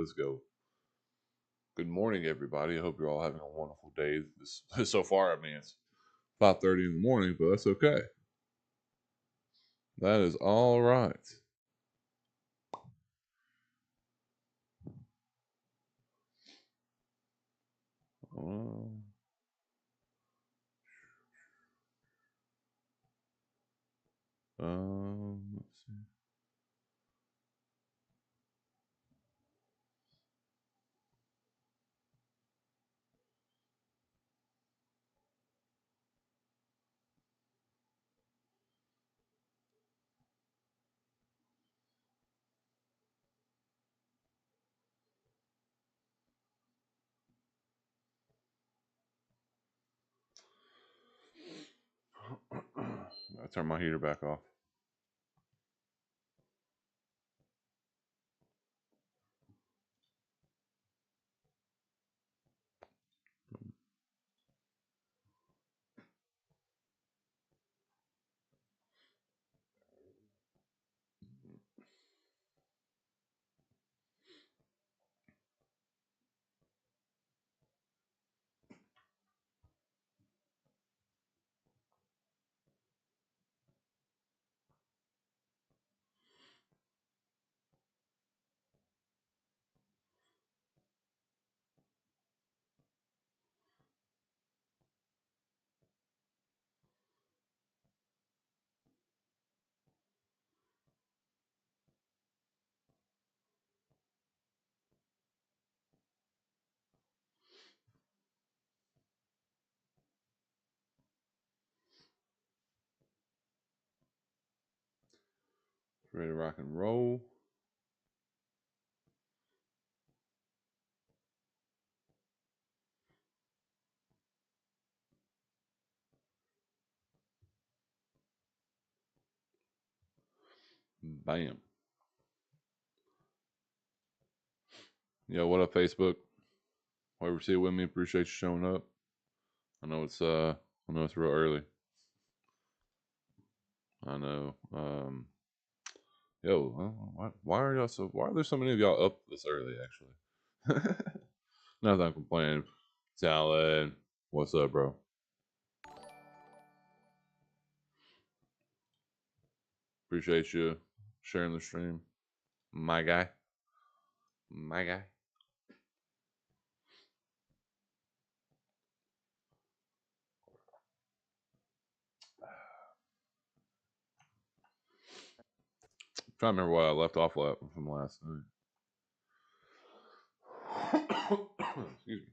let's go. Good morning, everybody. I hope you're all having a wonderful day. So far, I mean, it's 5:30 in the morning, but that's okay. That is all right. Let's see. I turn my heater back off. Ready to rock and roll. Bam. Yo, what up, Facebook? Whoever see it with me, appreciate you showing up. I know it's real early. I know. Why are y'all so? Why are there so many of y'all up this early? Actually, not that I'm complaining. Salad, what's up, bro? Appreciate you sharing the stream, my guy. My guy. I'm trying to remember what I left off from last night. Excuse me.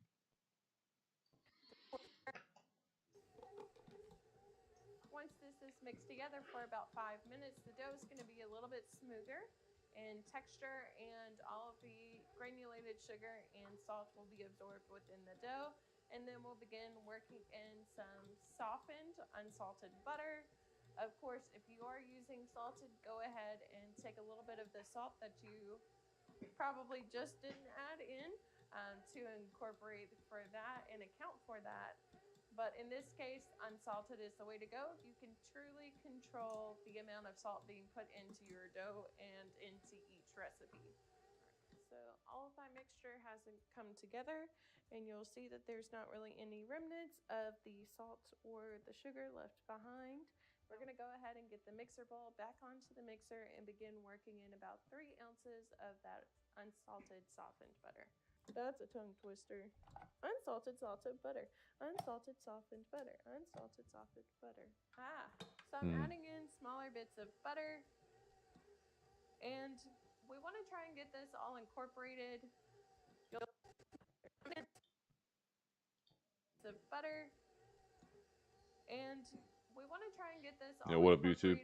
Once this is mixed together for about 5 minutes, the dough is going to be a little bit smoother in texture, and all of the granulated sugar and salt will be absorbed within the dough. And then we'll begin working in some softened, unsalted butter. Of course, if you are using salted, go ahead and take a little bit of the salt that you probably just didn't add in to incorporate for that and account for that. But in this case, unsalted is the way to go. You can truly control the amount of salt being put into your dough and into each recipe. So all of my mixture hasn't come together, and you'll see that there's not really any remnants of the salt or the sugar left behind. We're going to go ahead and get the mixer bowl back onto the mixer and begin working in about 3 ounces of that unsalted softened butter. That's a tongue twister. Unsalted salted butter. Unsalted softened butter. Unsalted softened butter. So I'm adding in smaller bits of butter, and we want to try and get this all incorporated. Of butter, and we want to try and get this all What up, YouTube?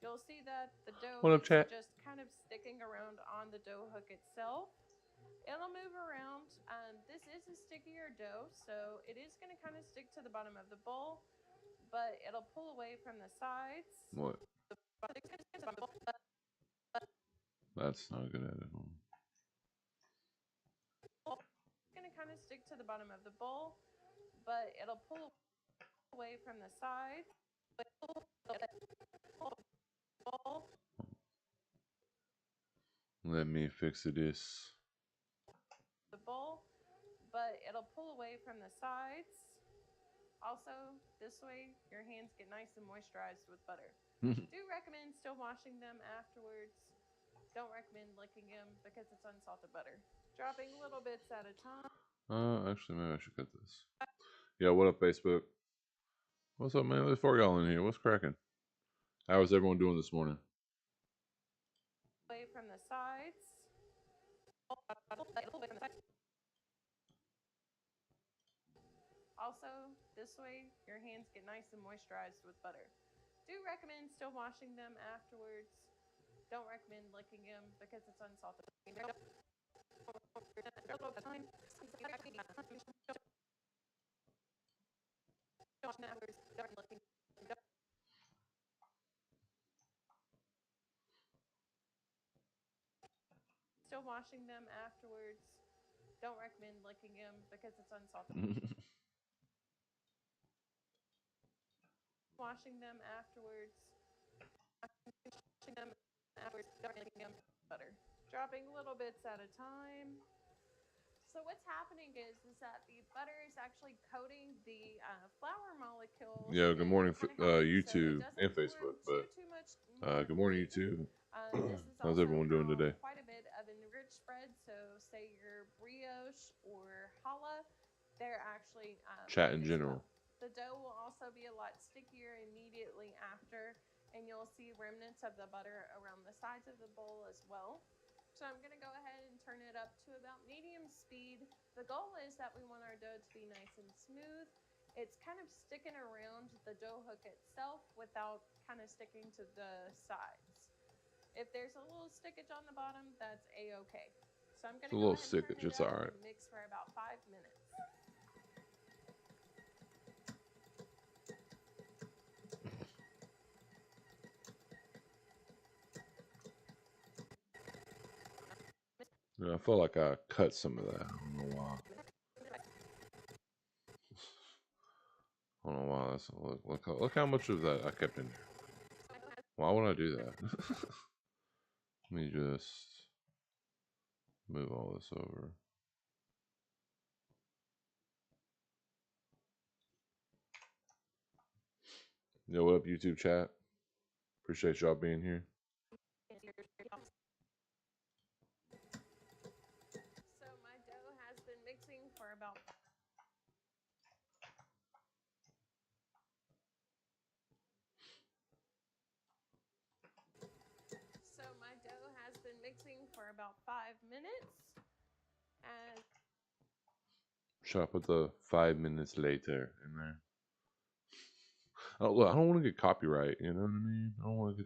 You'll see that the dough What up, is chat? just kind of sticking around on the dough hook itself. It'll move around. This is a stickier dough, so it is going to kind of stick to the bottom of the bowl, but it'll pull away from the sides. What? That's not good at it. It's going to kind of stick to the bottom of the bowl, but it'll pull away from the sides. Let me fix this. it'll pull away from the sides. Also, this way your hands get nice and moisturized with butter. Do recommend still washing them afterwards. Don't recommend licking them because it's unsalted butter. Dropping little bits at a time. Actually, maybe I should cut this. Yeah, what up, Facebook? What's up, man? There's 4 y'all in here. What's cracking? How is everyone doing this morning? Away from the sides. Also, this way your hands get nice and moisturized with butter. Do recommend still washing them afterwards. Don't recommend licking them because it's unsalted. Still washing them afterwards. Don't recommend licking them because it's unsalted. Washing them afterwards. Butter. Dropping little bits at a time. So what's happening is that the butter is actually coating the flour molecules. Yeah, good morning, YouTube so and Facebook. But too much good morning, gluten. YouTube. This is How's also everyone doing how today? quite a bit of enriched bread. So say your brioche or challah, they're actually Chat made in as general. well. The dough will also be a lot stickier immediately after, and you'll see remnants of the butter around the sides of the bowl as well. So I'm going to go ahead and turn it up to about medium speed. The goal is that we want our dough to be nice and smooth. It's kind of sticking around the dough hook itself without kind of sticking to the sides. If there's a little stickage on the bottom, that's a-okay. So I'm going to go ahead and turn it up and mix for about 5 minutes. Yeah, I feel like I cut some of that. I don't know why. I don't know why. That's, look how much of that I kept in there. Why would I do that? Let me just move all this over. Yo, what up, YouTube chat? Appreciate y'all being here. So my dough has been mixing for about for about 5 minutes. And Should I put the 5 minutes later in there? Oh, look, I don't want to get copyright. You know what I mean? I don't want to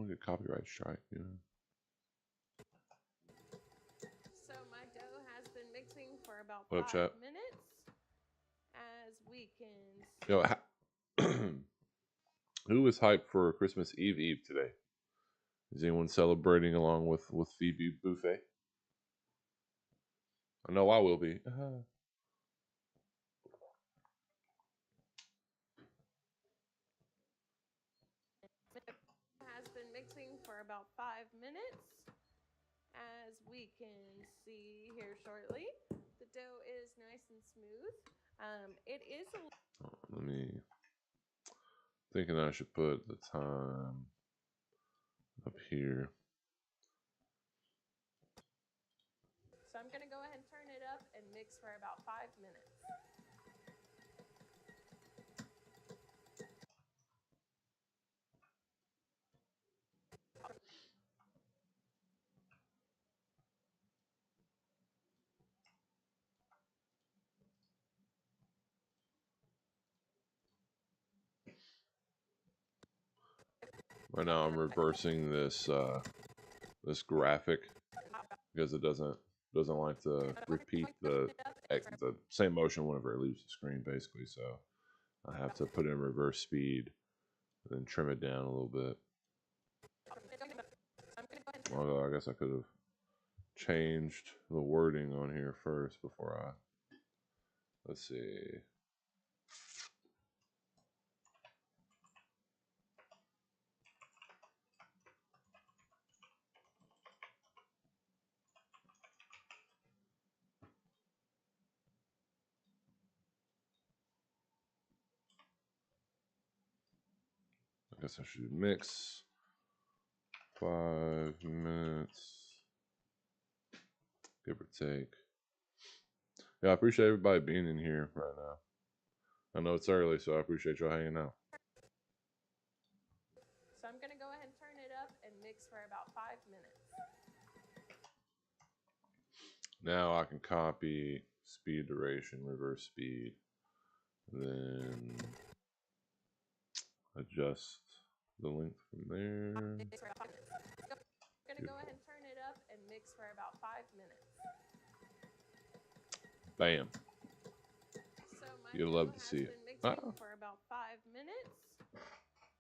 get copyright strike. You know. So my dough has been mixing for about What up, 5 chat? minutes. As we can see. Yo, who is hyped for Christmas Eve today? Is anyone celebrating along with Phoebe Buffet? I know I will be. Has been mixing for about 5 minutes. As we can see here shortly, the dough is nice and smooth. It is a Let me. Thinking I should put the time up here. So I'm going to go ahead and turn it up and mix for about 5 minutes. Right now I'm reversing this this graphic because it doesn't like to repeat the same motion whenever it leaves the screen, basically. So I have to put it in reverse speed and then trim it down a little bit. Although I guess I could have changed the wording on here first before I. Let's see. guess I should mix 5 minutes, give or take. Yeah, I appreciate everybody being in here right now. I know it's early, so I appreciate y'all hanging out. So I'm gonna go ahead and turn it up and mix for about 5 minutes. Now I can copy speed duration, reverse speed, then adjust the length from there. I'm gonna go ahead and turn it up and mix for about 5 minutes. Bam. So my You'd dough love to has see it. been mixing for about 5 minutes.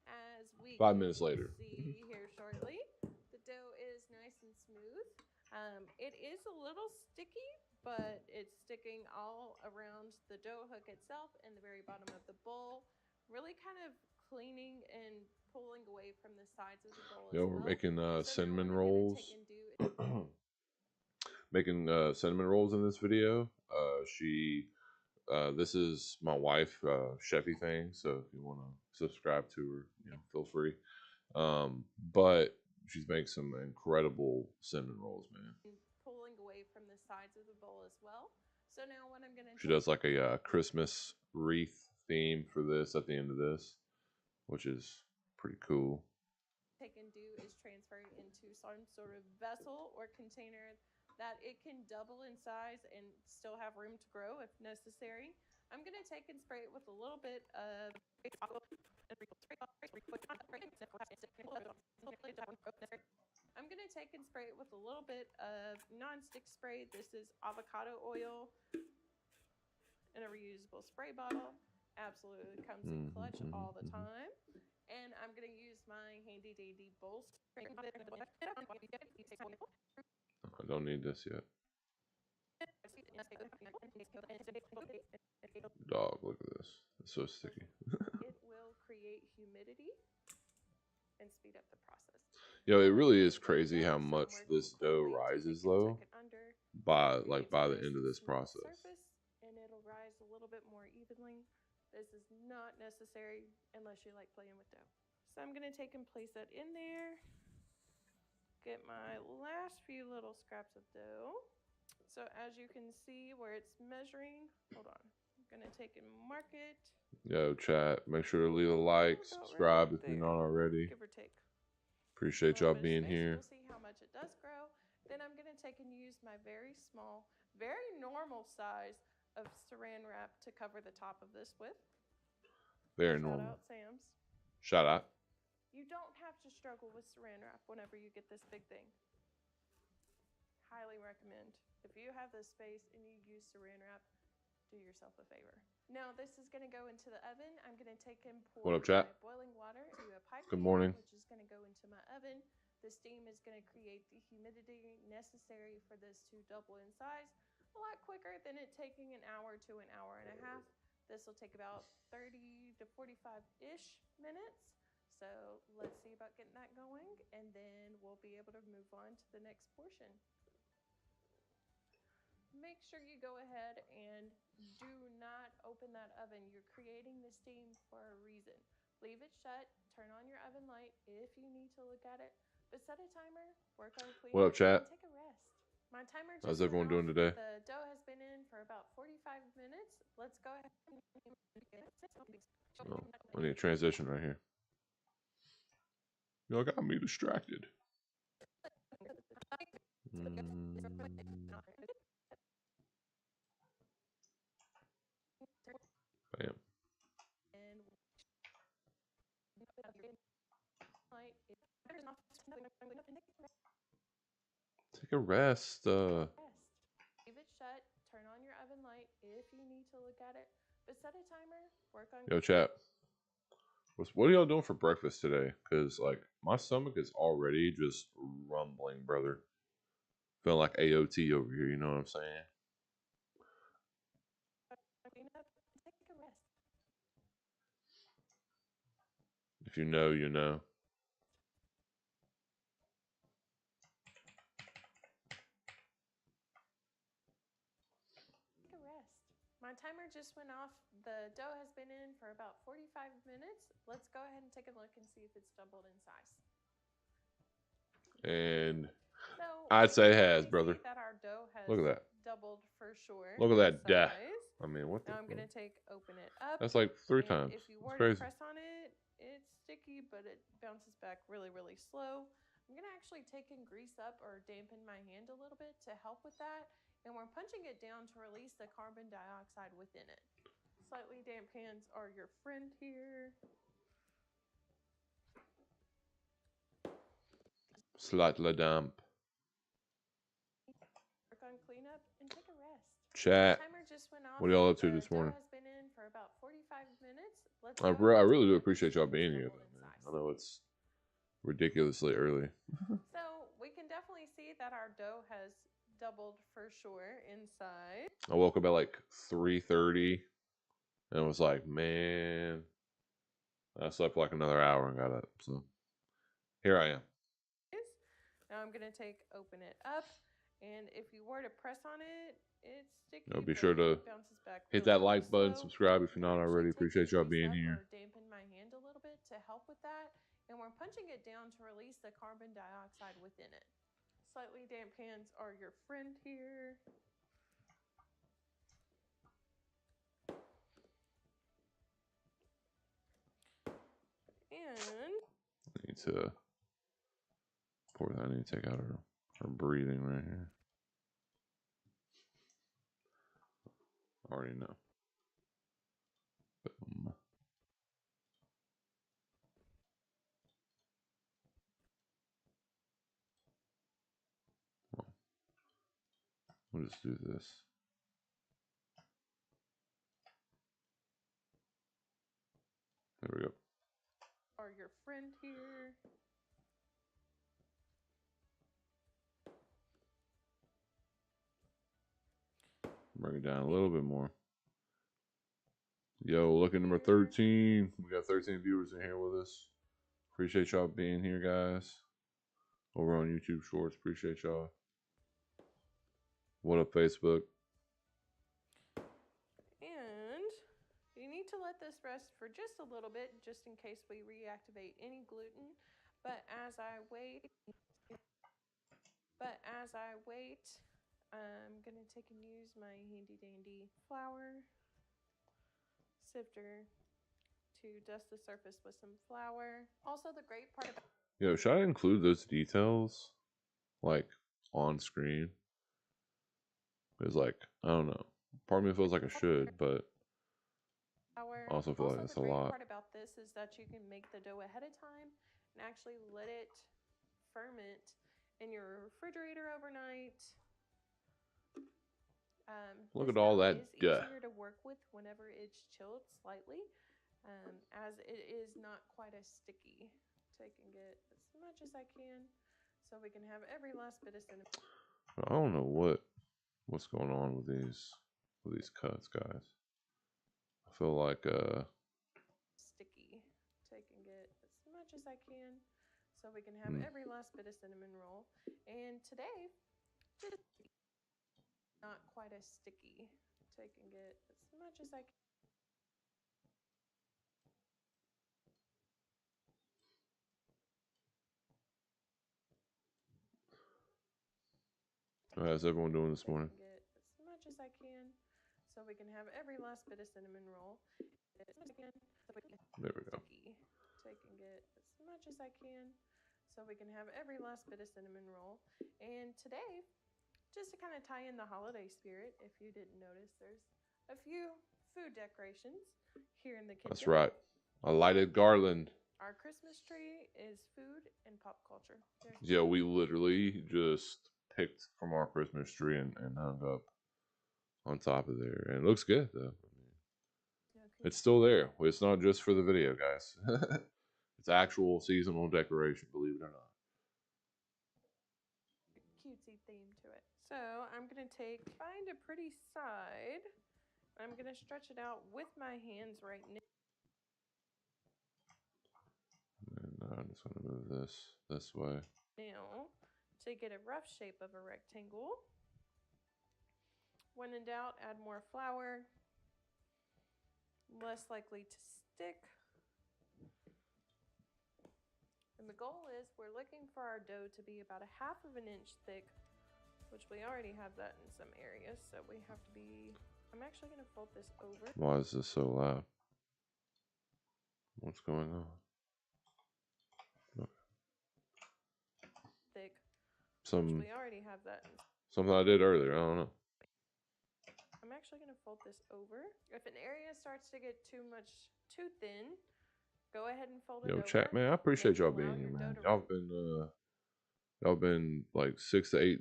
As we 5 minutes later. see here shortly, the dough is nice and smooth. It is a little sticky, but it's sticking all around the dough hook itself and the very bottom of the bowl, really kind of cleaning and pulling away from the sides of the bowl. Yeah, as we're well. making cinnamon now rolls. Making cinnamon rolls in this video. This is my wife, Chefy thing. So if you want to subscribe to her, feel free. But she's making some incredible cinnamon rolls, man. Pulling away from the sides of the bowl as well. So now what I'm gonna She does like a Christmas wreath theme for this at the end of this, which is pretty cool. Take and do is transfer it into some sort of vessel or container that it can double in size and still have room to grow if necessary. I'm going to take and spray it with a little bit of I'm going to take and spray it with a little bit of non-stick spray. This is avocado oil in a reusable spray bottle. Absolutely comes in clutch all the time. And I'm going to use my handy dandy bowl spray. I don't need this yet. Dog, look at this. It's so sticky. It will create humidity and speed up the process. Yo, it really is crazy how much this dough rises though by the end of this process. And it'll rise a little bit more evenly. This is not necessary unless you like playing with dough. So I'm going to take and place that in there. Get my last few little scraps of dough. So as you can see where it's measuring, hold on. I'm going to take and mark it. Yo, chat, make sure to leave a like, subscribe if you're not already. Give or take. Appreciate y'all being here. We'll see how much it does grow. Then I'm going to take and use my very small, very normal size of saran wrap to cover the top of this with. Very normal. Shout out Sam's. Shout out. You don't have to struggle with saran wrap whenever you get this big thing. Highly recommend. If you have this space and you use saran wrap, do yourself a favor. Now this is going to go into the oven. I'm going to take and pour what up, chat? my boiling water to a pipe. Good morning. Which is going to go into my oven. The steam is going to create the humidity necessary for this to double in size a lot quicker than it taking an hour to an hour and a half. This will take about 30 to 45-ish minutes. So let's see about getting that going, and then we'll be able to move on to the next portion. Make sure you go ahead and do not open that oven. You're creating the steam for a reason. Leave it shut, turn on your oven light if you need to look at it, but set a timer, work on cleaning, what up, chat? And take a rest. My timer just How's everyone doing off. today? The dough has been in for about 45 minutes. Let's go ahead and I need a transition right here. Y'all got me distracted. Bam. Take a rest. Leave it shut. Turn on your oven light if you need to look at it, but set a timer. Work on. Yo, chat. What are y'all doing for breakfast today? Because like my stomach is already just rumbling, brother. Feeling like AOT over here. You know what I'm saying? If you know, you know. Take a rest. My my timer just went off. The dough has been in for about 45 minutes. Let's go ahead and take a look and see if it's doubled in size. And so I'd say it has, see brother. that our dough has Look at that. doubled for sure. Look at that size. I mean, what the Now I'm fuck? gonna open it up. That's like 3 and times. If you were to press on it, it's sticky, but it bounces back really, really slow. I'm gonna actually take and grease up or dampen my hand a little bit to help with that. And we're punching it down to release the carbon dioxide within it. Slightly damp hands are your friend here. Slightly damp. Work on cleanup and take a rest. Chat. Timer just went off. What are y'all up to this morning? Has been in for about 45 minutes. I really do appreciate y'all being here, though, man. I know it's ridiculously early. So we can definitely see that our dough has doubled for sure in size. I woke up at like 3:30 and was like, man, I slept like another hour and got up. So here I am. Now I'm gonna open it up, and if you were to press on it, it's sticky. Be sure to hit that like button, subscribe if you're not already. Appreciate y'all being here. Dampen my hand a little bit to help with that, and we're punching it down to release the carbon dioxide within it. Slightly damp hands are your friend here. And I need to pour that. I need to take out her breathing right here. I already know. Boom. We'll just do this. There we go. Are your friend here? Bring it down a little bit more. Yo, look at number 13. We got 13 viewers in here with us. Appreciate y'all being here, guys. Over on YouTube Shorts. Appreciate y'all. What up, Facebook? And you need to let this rest for just a little bit, just in case we reactivate any gluten. But as I wait, I'm gonna take and use my handy dandy flour sifter to dust the surface with some flour. Also, the great part about should I include those details like on screen? Because like, I don't know. Part of me feels like I should, but flour. I also feel like that's a lot. The great part about this is that you can make the dough ahead of time and actually let it ferment in your refrigerator overnight. Look at all that duh. Easier to work with whenever it's chilled slightly, as it is not quite as sticky. Take and get as much as I can, so we can have every last bit of cinnamon. I don't know what's going on with these cuts, guys. I feel like sticky. Take and get as much as I can, so we can have every last bit of cinnamon roll. And today, just not quite as sticky. Take and get as much as I can. how's everyone doing this morning? Get as much as I can, so we can have every last bit of cinnamon roll. There we go. Take and get as much as I can, so we can have every last bit of cinnamon roll. And today, just to kind of tie in the holiday spirit, if you didn't notice, there's a few food decorations here in the kitchen. That's right. A lighted garland. Our Christmas tree is food and pop culture. Yeah, we literally just picked from our Christmas tree and hung up on top of there. And it looks good, though. It's still there. It's not just for the video, guys. It's actual seasonal decoration, believe it or not. Cutesy theme to it. So I'm going to find a pretty side. I'm going to stretch it out with my hands right now. And I'm just going to move this way. Now, to get a rough shape of a rectangle. When in doubt, add more flour. less likely to stick. And the goal is we're looking for our dough to be about 1/2 of an inch thick, which we already have that in some areas, so we have to be... I'm actually going to fold this over. Why is this so loud? What's going on? Thick. Some which we already have that in... something I did earlier. I don't know. I'm actually going to fold this over. If an area starts to get too thin, go ahead and fold it over. Yo, chat, man, I appreciate y'all being here, man. Y'all been like 6 to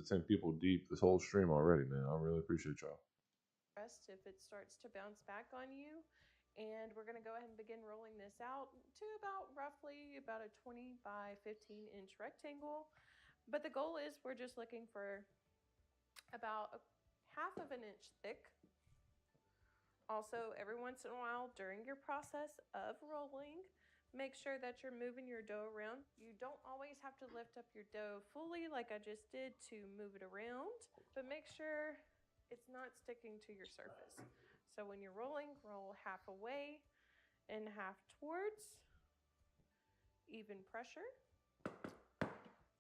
10 people deep this whole stream already, man. I really appreciate y'all. If it starts to bounce back on you, and we're going to go ahead and begin rolling this out to roughly about a 20 by 15 inch rectangle. But the goal is we're just looking for about 1/2 of an inch thick. Also, every once in a while during your process of rolling, make sure that you're moving your dough around. You don't always have to lift up your dough fully like I just did to move it around, but make sure it's not sticking to your surface. So when you're rolling, roll 1/2 away and 1/2 towards. Even pressure.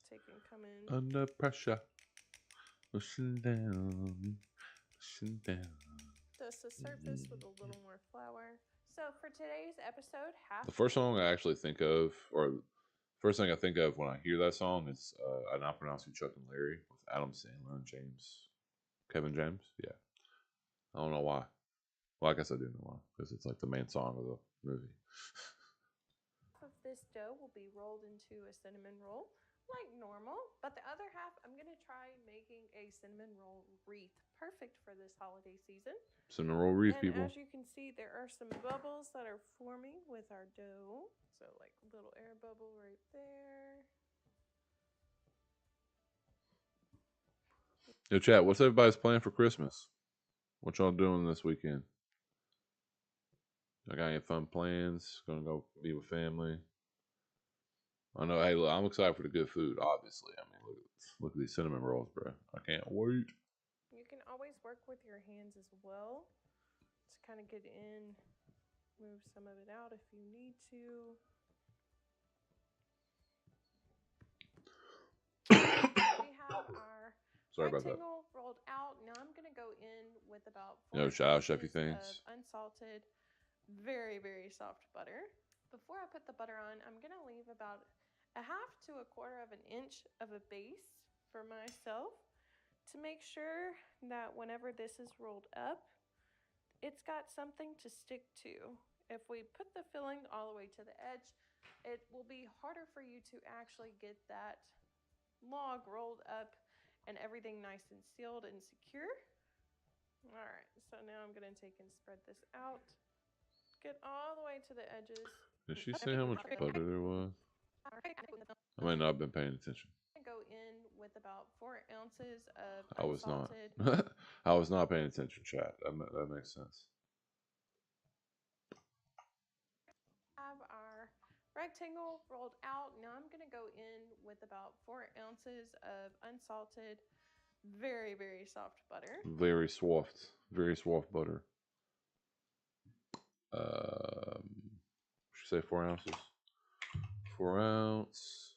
Take and come in. Under pressure. Pushing down. Pushing down. Dust the surface with a little more flour. So for today's episode, the first song I actually think of, or first thing I think of when I hear that song is I Now Pronounce You Chuck and Larry with Adam Sandler and Kevin James. Yeah. I don't know why. Well, I guess I do know why, because it's like the main song of the movie. Half of this dough will be rolled into a cinnamon roll like normal, but the other half I'm going to try making a cinnamon roll wreath, perfect for this holiday season. Cinnamon roll wreath, and people. As you can see, there are some bubbles that are forming with our dough. So like a little air bubble right there. Yo, chat, what's everybody's plan for Christmas? What y'all doing this weekend? I got any fun plans? Gonna go be with family? I know. Hey, look, I'm excited for the good food. Obviously, I mean, look at these cinnamon rolls, bro. I can't wait. You can always work with your hands as well to kind of get in, move some of it out if you need to. We have our rectangle rolled out. Now I'm going to go in with about 4 shout out Chefy ounces things. of unsalted, very, very soft butter. Before I put the butter on, I'm going to leave about 1/2 to 1/4 of an inch of a base for myself to make sure that whenever this is rolled up, it's got something to stick to. If we put the filling all the way to the edge, it will be harder for you to actually get that log rolled up and everything nice and sealed and secure. All right, so now I'm going to take and spread this out. Get all the way to the edges. Did she say how much butter there was? I might not have been paying attention. Go in with about 4 ounces of I was not. unsalted. I was not paying attention, chat. That makes sense. Have our rectangle rolled out. Now I'm going to go in with about 4 ounces of unsalted, very, very soft butter. Very soft butter. Should say 4 ounces. 4 ounce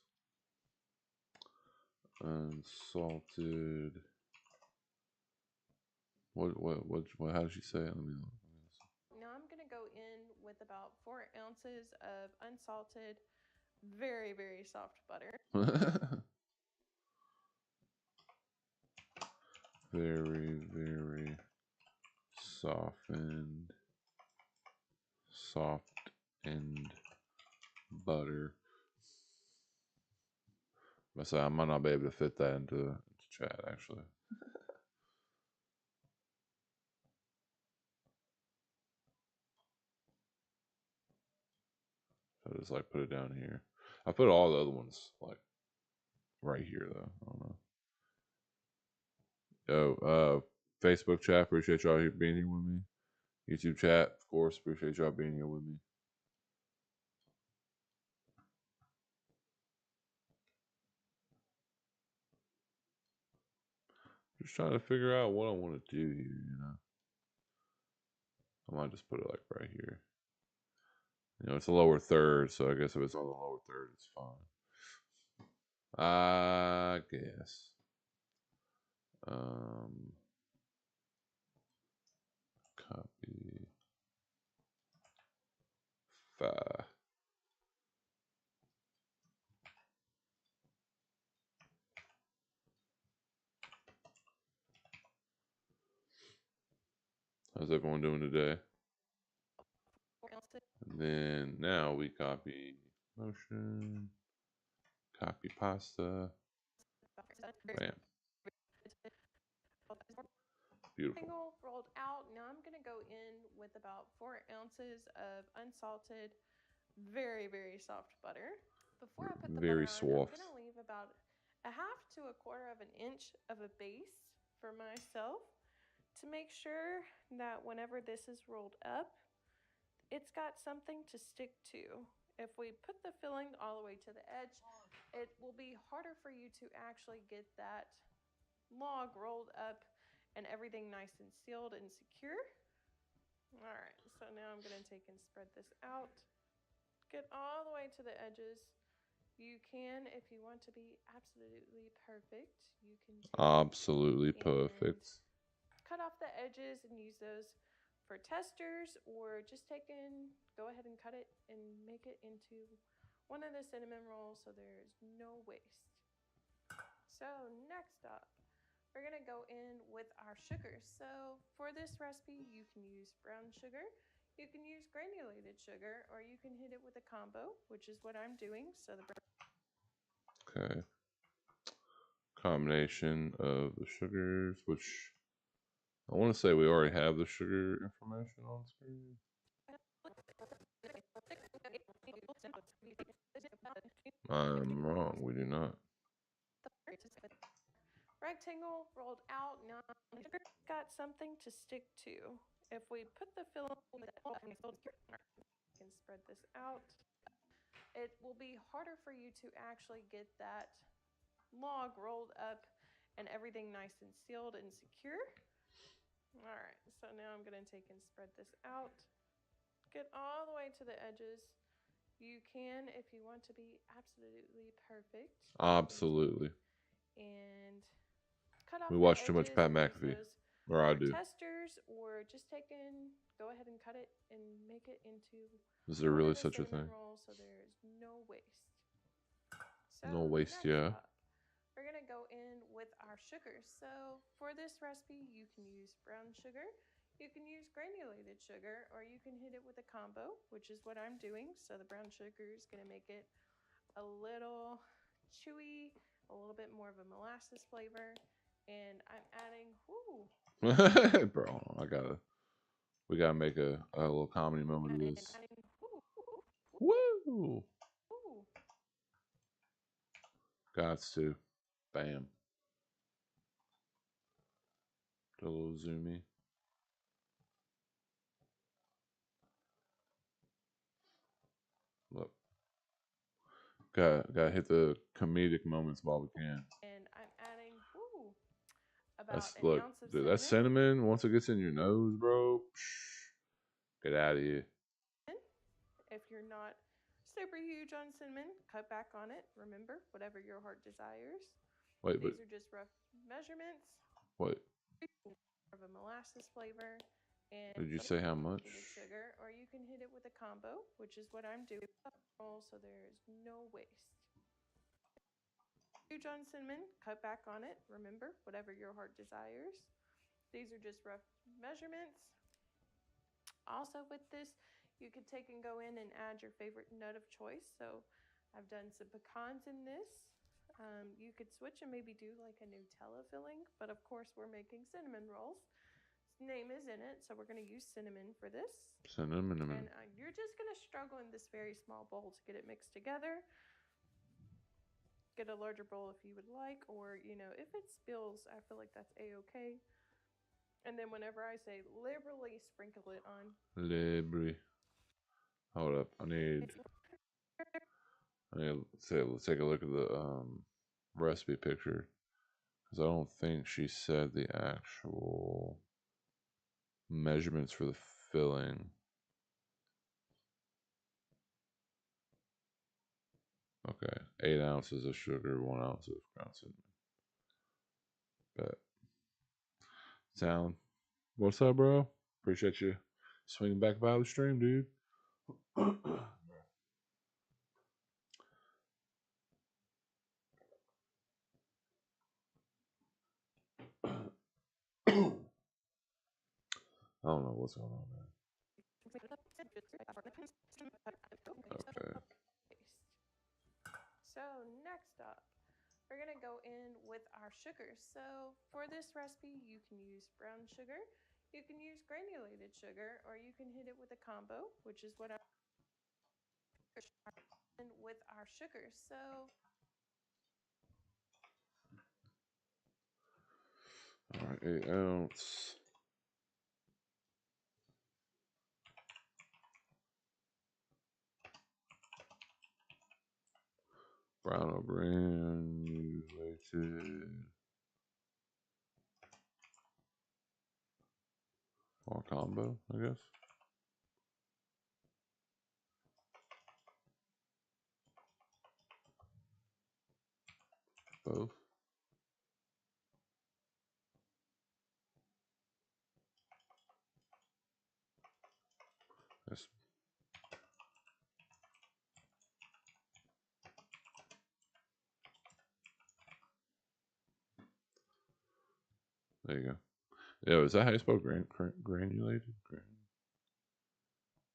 unsalted. What? How did she say it? Let me look. Now I'm going to go in with about 4 ounces of unsalted, very, very soft butter. Very, very softened butter. I might not be able to fit that into chat, actually. I just like put it down here. I put all the other ones like right here though. I don't know. Yo, Facebook chat, appreciate y'all being here with me. YouTube chat, of course, appreciate y'all being here with me. Just trying to figure out what I want to do here, you know. I I might just put it like right here. You know, it's a lower third, so I guess if it's on the lower third, it's fine. I guess. Copy 5. How's everyone doing today? And then now we copy motion, copy pasta. Bam. Beautiful. Triangle rolled out. Now I'm going to go in with about 4 ounces of unsalted, very, very soft butter. Before I put the Very butter on, I'm soft. going to leave about a half to a quarter of an inch of a base for myself to make sure that whenever this is rolled up, it's got something to stick to. If we put the filling all the way to the edge, it will be harder for you to actually get that log rolled up and everything nice and sealed and secure. All right, so now I'm going to take and spread this out. Get all the way to the edges. You can, if you want to be absolutely perfect, you can absolutely perfect. Cut off the edges and use those for testers, or just go ahead and cut it and make it into one of the cinnamon rolls so there's no waste. So next up, we're going to go in with our sugar. So for this recipe, you can use brown sugar, you can use granulated sugar, or you can hit it with a combo, which is what I'm doing. So okay. Combination of the sugars, which I want to say we already have the sugar information on screen. I'm wrong. We do not. Rectangle rolled out. Now got something to stick to. If we put the filling can spread this out, it will be harder for you to actually get that log rolled up and everything nice and sealed and secure. All right, so now I'm going to take and spread this out. Get all the way to the edges. You can, if you want to be absolutely perfect. Absolutely. And cut off we the watch edges too much Pat and use McAfee. those Or I for do. testers, or just go ahead and cut it and make it into Is there really such a thing? roll so there's no waste. So no waste, yeah. We're going to go in with our sugar. So for this recipe, you can use brown sugar, you can use granulated sugar, or you can hit it with a combo, which is what I'm doing. So the brown sugar is going to make it a little chewy, a little bit more of a molasses flavor. And I'm adding, Bro, we gotta make a little comedy moment of this. Woo! Gots to. Bam. Do a little zoomy. Look. Gotta hit the comedic moments while we can. And I'm adding about That's, an ounce of dude, that cinnamon, once it gets in your nose, bro, get out of here. If you're not super huge on cinnamon, cut back on it. Remember, whatever your heart desires. Wait, These are just rough measurements. Wait. Of a molasses flavor. And did you say how much? Sugar, or you can hit it with a combo, which is what I'm doing. So there's no waste. Huge on cinnamon, cut back on it. Remember, whatever your heart desires. These are just rough measurements. Also with this, you could take and go in and add your favorite nut of choice. So I've done some pecans in this. You could switch and maybe do like a Nutella filling, but of course we're making cinnamon rolls. Name is in it, so we're going to use cinnamon for this. Cinnamon. And you're just going to struggle in this very small bowl to get it mixed together. Get a larger bowl if you would like, or if it spills, I feel like that's a-okay. And then whenever I say liberally sprinkle it on. Liberally. Hold up. I need let's take a look at the recipe picture, because I don't think she said the actual measurements for the filling. Okay, 8 ounces of sugar, 1 ounce of ground cinnamon. Bet. Sound. What's up, bro? Appreciate you swinging back by the stream, dude. I don't know what's going on, man. Okay. So next up, we're gonna go in with our sugars. So for this recipe, you can use brown sugar, you can use granulated sugar, or you can hit it with a combo, which is what I'm in with our sugars. So All right, 8 ounce. Brown or granulated. Or combo, I guess. Both. That's, there you go. Yeah, is that how you spell granulated?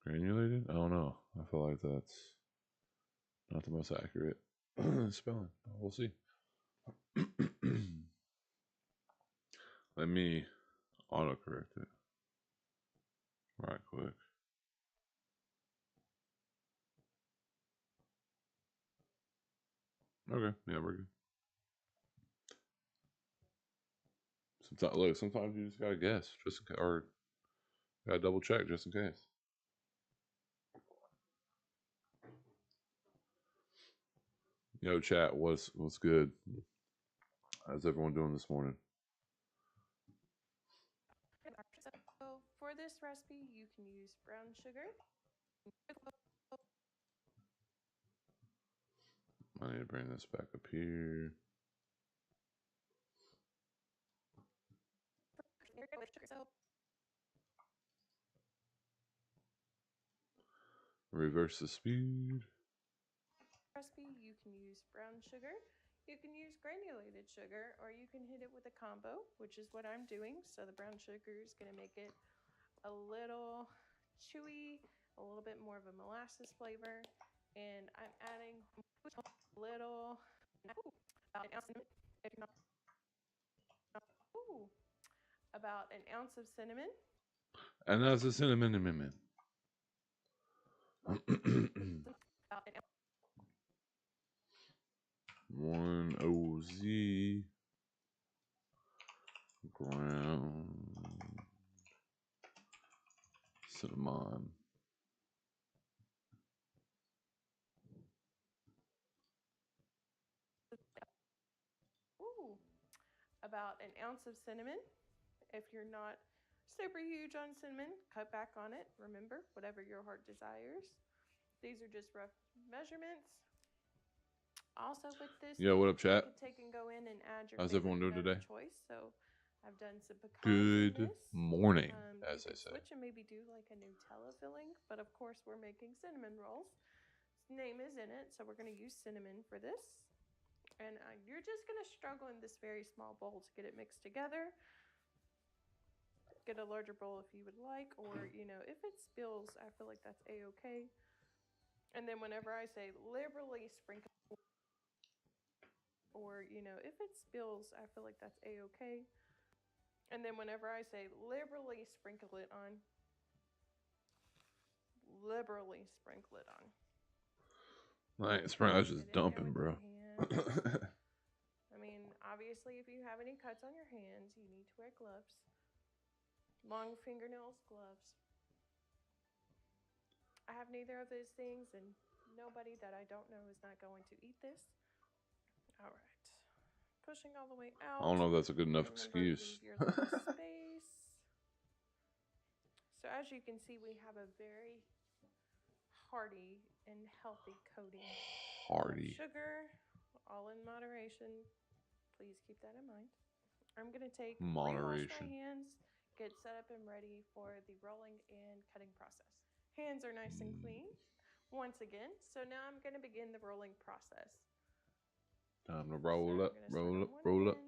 Granulated? I don't know. I feel like that's not the most accurate spelling. We'll see. Let me autocorrect it right quick. Okay, yeah, we're good. Sometimes you just gotta guess, just in case, or gotta double check just in case. Yo, chat, what's good? How's everyone doing this morning? so for this recipe, you can use brown sugar. I need to bring this back up here. Reverse the speed. Recipe, you can use brown sugar, you can use granulated sugar, or you can hit it with a combo, which is what I'm doing. So the brown sugar is going to make it a little chewy, a little bit more of a molasses flavor, and I'm adding a little about an ounce of cinnamon. And that's a cinnamon amendment. 1 OZ ground cinnamon. Ooh, about an ounce of cinnamon. If you're not super huge on cinnamon, cut back on it. Remember, whatever your heart desires. These are just rough measurements. Also with this, Yo, what up, you chat? could take and go in and add your How's favorite everyone doing nut today? of choice. So I've done some pecans in Good this. morning, as You they could say. switch and maybe do like a Nutella filling, but of course we're making cinnamon rolls. Its name is in it, so we're going to use cinnamon for this. And you're just going to struggle in this very small bowl to get it mixed together. Get a larger bowl if you would like, or if it spills, I feel like that's a-okay. And then whenever I say liberally sprinkle, or if it spills, I feel like that's a-okay. And then whenever I say liberally sprinkle it on, liberally sprinkle it on. Like, I was just dumping, bro. I mean, obviously, if you have any cuts on your hands, you need to wear gloves. Long fingernails, gloves. I have neither of those things, and nobody that I don't know is not going to eat this. All right. Pushing all the way out. I don't know if that's a good enough Remember, excuse. leave your little space. So as you can see, we have a very hearty and healthy coating Hearty. of sugar, all in moderation. Please keep that in mind. I'm going to rewash my hands, get set up and ready for the rolling and cutting process. Hands are nice and clean once again. So now I'm going to begin the rolling process. Time to roll up, roll up, roll up.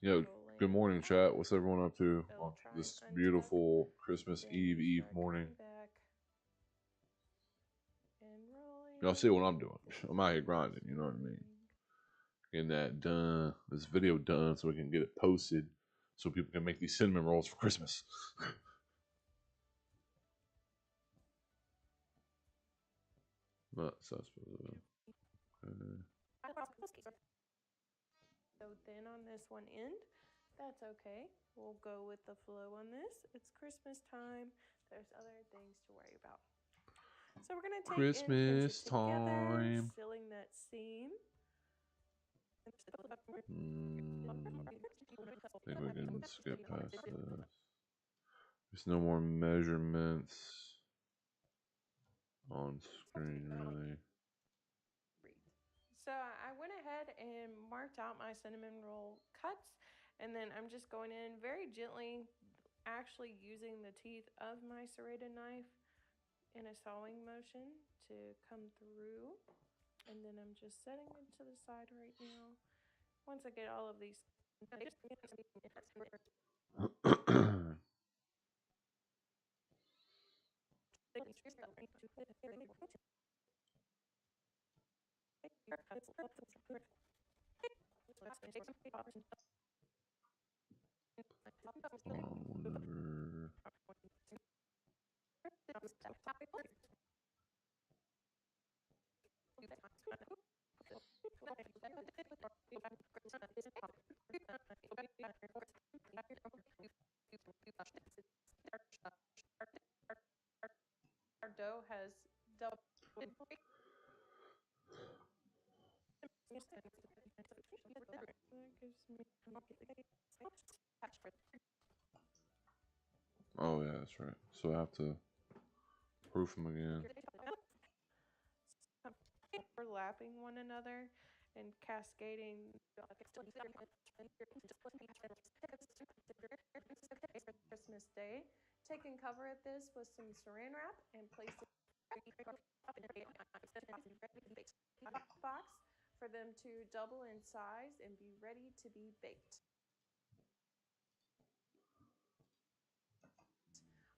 Yo, good morning, chat. What's everyone up to on this beautiful Christmas Eve morning? Y'all see what I'm doing? I'm out here grinding, you know what I mean? Getting that done, this video done, so we can get it posted, so people can make these cinnamon rolls for Christmas. So thin on this one end. That's okay. We'll go with the flow on this. It's Christmas time. There's other things to worry about. So we're going to take Christmas time. Filling that seam. I think we can skip past this. There's no more measurements on screen, really. So I went ahead and marked out my cinnamon roll cuts, and then I'm just going in very gently, actually using the teeth of my serrated knife in a sawing motion to come through. And then I'm just setting it to the side right now. Once I get all of these whatever. our dough has doubled. Oh yeah, that's right. So I have to proof them again. Overlapping one another and cascading Christmas Day. Take and cover this with some saran wrap and place it in a box for them to double in size and be ready to be baked.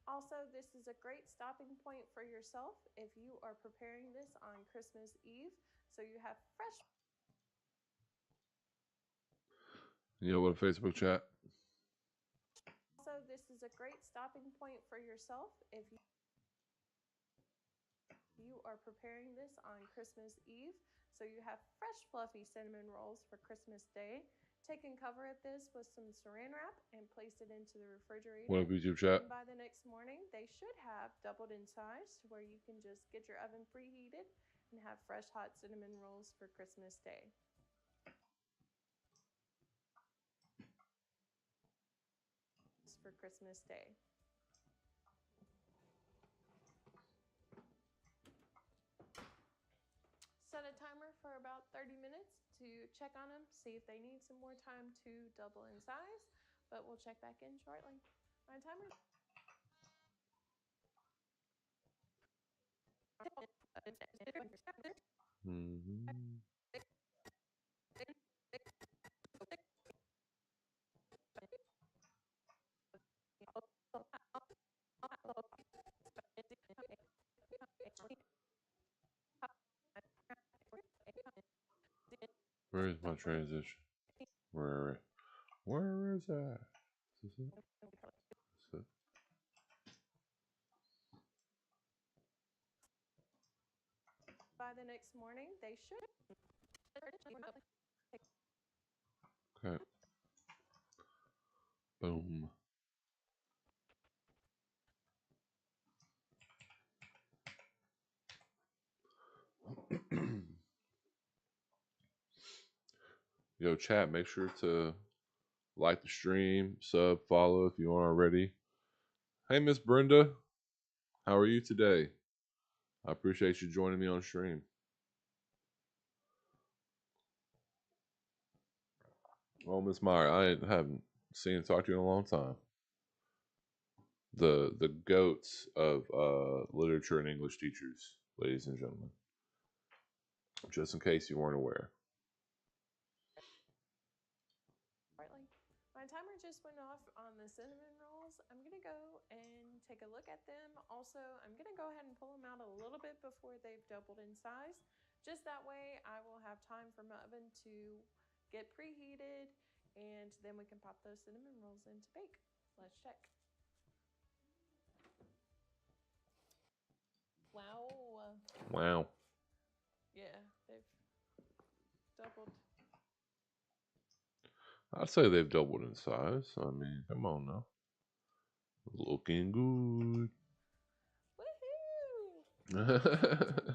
Also, this is a great stopping point for yourself if you are preparing this on Christmas Eve, so you have fresh. Yo, what a Facebook chat. Also, this is a great stopping point for yourself if you are preparing this on Christmas Eve, so you have fresh fluffy cinnamon rolls for Christmas Day. Take and cover this with some saran wrap and place it into the refrigerator. What up, YouTube chat? And by the next morning, they should have doubled in size to where you can just get your oven preheated and have fresh hot cinnamon rolls for Christmas Day. For Christmas Day. Set a timer for about 30 minutes to check on them, see if they need some more time to double in size, but we'll check back in shortly. My timer. Where is my transition? Where is that? Is this it? Is it? By the next morning, they should. Okay. Boom. Yo, chat, make sure to like the stream, sub, follow if you aren't already. Hey, Miss Brenda. How are you today? I appreciate you joining me on stream. Oh, Miss Meyer, I haven't seen and talked to you in a long time. The goats of literature and English teachers, ladies and gentlemen. Just in case you weren't aware. Partly. My timer just went off on the cinnamon rolls. I'm gonna go and take a look at them. Also, I'm gonna go ahead and pull them out a little bit before they've doubled in size. Just that way I will have time for my oven to get preheated, and then we can pop those cinnamon rolls in to bake. Let's check. Wow. Wow. Yeah, they've doubled. I'd say they've doubled in size. I mean, come on now. Looking good. Woohoo! Oh, Temperature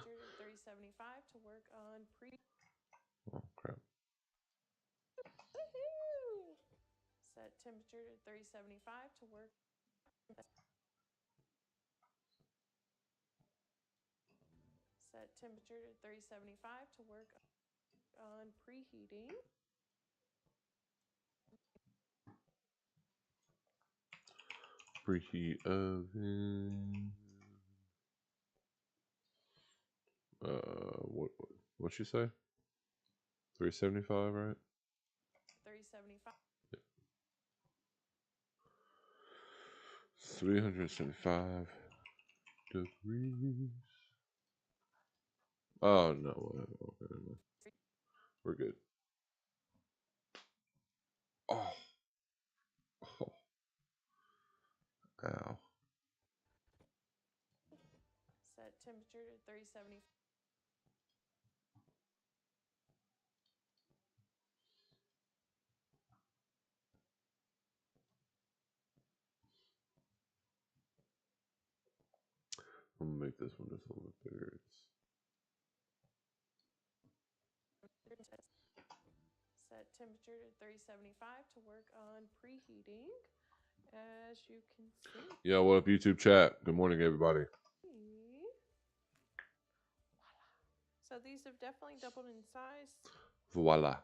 to 375 to work on crap. Woohoo! Set temperature to 375 to work. Set temperature to 375 to work on preheating. Preheat oven. What'd she say? 375, right? 375. 375 degrees. Oh no, okay, we're good. Oh, oh, ow. Set temperature to 375. I'm gonna make this one just a little bit bigger. Set temperature to 375 to work on preheating. As you can see. Yeah, what up, YouTube chat? Good morning, everybody. So these have definitely doubled in size. Voila.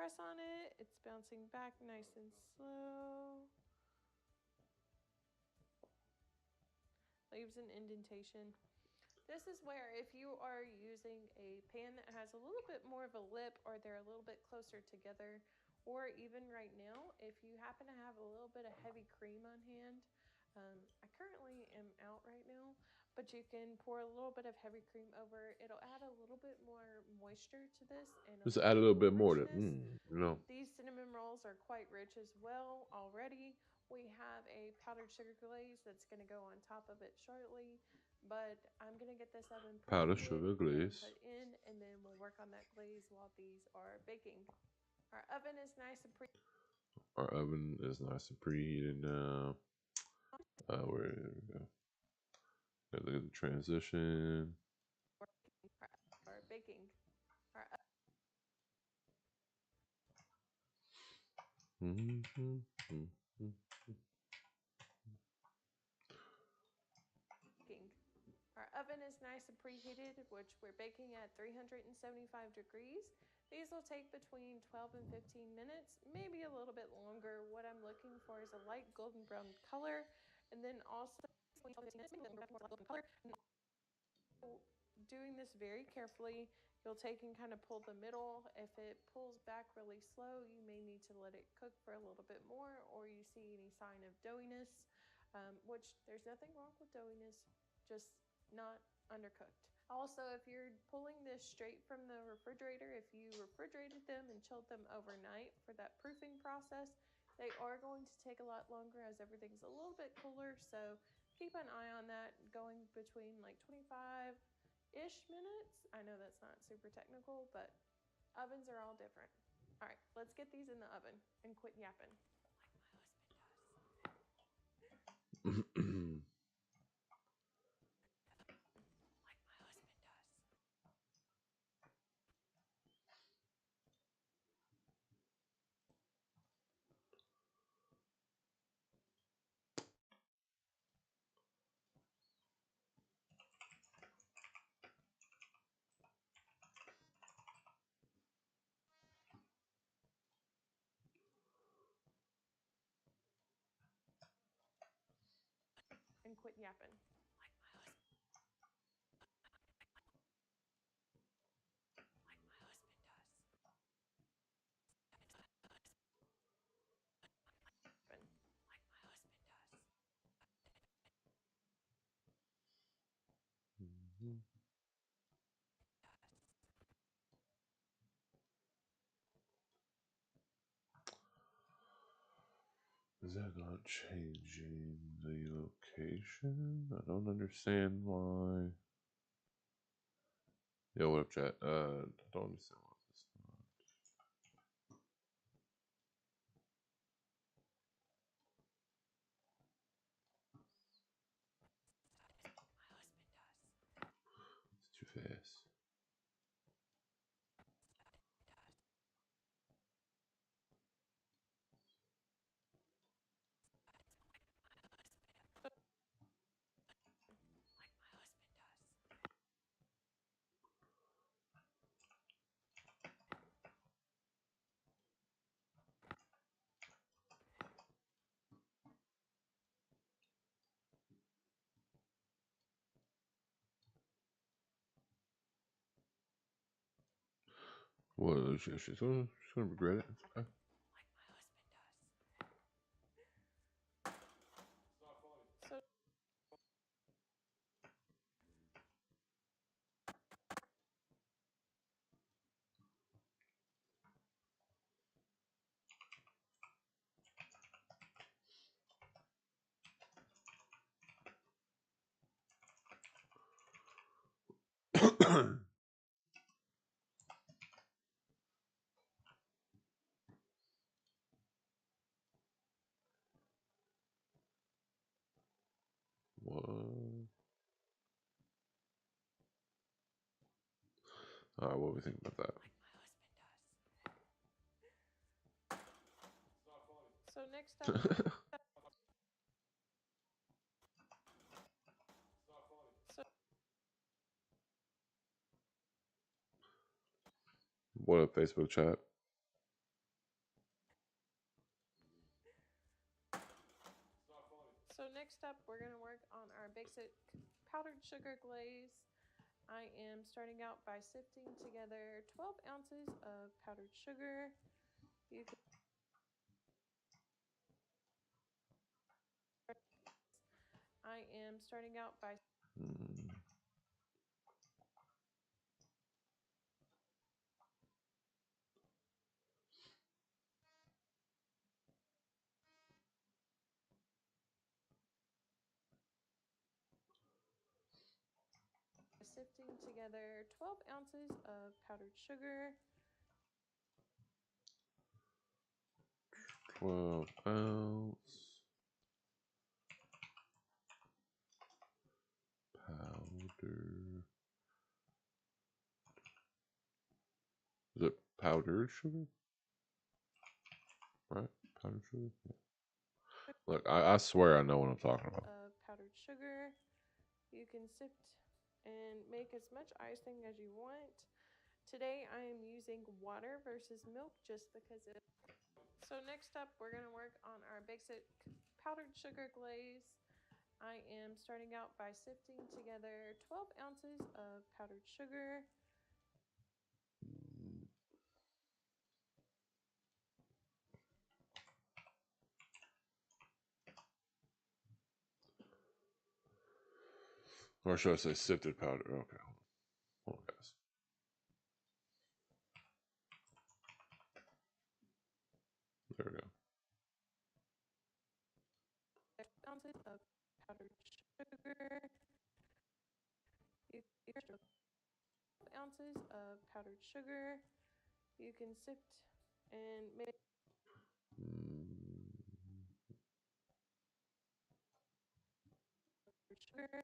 Press on it. It's bouncing back nice and slow. Leaves an indentation. This is where if you are using a pan that has a little bit more of a lip, or they're a little bit closer together, or even right now, if you happen to have a little bit of heavy cream on hand, I currently am out right now, but you can pour a little bit of heavy cream over. It'll add a little bit more moisture to this and Just add a little bit more to, richness. These cinnamon rolls are quite rich as well already. We have a powdered sugar glaze that's going to go on top of it shortly, but I'm going to get this oven powdered preheated sugar glaze and put in, and then we'll work on that glaze while these are baking. Our oven is nice and preheated now. Where we go? Look at the transition. Our baking. Our baking. Our oven is nice and preheated, which we're baking at 375 degrees. These will take between 12 and 15 minutes, maybe a little bit longer. What I'm looking for is a light golden brown color, and then also doing this very carefully. You'll take and kind of pull the middle. If it pulls back really slow, you may need to let it cook for a little bit more, or you see any sign of doughiness, which there's nothing wrong with doughiness, just not undercooked. Also, if you're pulling this straight from the refrigerator, if you refrigerated them and chilled them overnight for that proofing process, they are going to take a lot longer as everything's a little bit cooler. So keep an eye on that, going between like 25-ish minutes. I know that's not super technical, but ovens are all different. All right, let's get these in the oven and quit yapping like my husband does. Like my husband does. quit yapping. Mhm. Is that not changing the location? I don't understand why. Yo, what up, chat? I don't understand why this is not. It's too fast. Well, she's gonna regret it. Okay. So What? Alright, what do we think about that? so next up. So What up, Facebook chat? So next up, we're going to work on our basic powdered sugar glaze. I am starting out by sifting together 12 ounces of powdered sugar. You can, I am starting out by Mm. sifting together 12 ounces of powdered sugar. 12 ounce powder. Is it powdered sugar? Right? Powdered sugar? Yeah. Look, I swear I know what I'm talking about. Of powdered sugar. You can sift and make as much icing as you want. Today I am using water versus milk just because it. So next up, we're going to work on our basic powdered sugar glaze. I am starting out by sifting together 12 ounces of powdered sugar. Or should I say sifted powder? Okay, hold on, guys. There we go. Ounces of powdered sugar. You, 12 ounces of powdered sugar. You can sift and make sugar.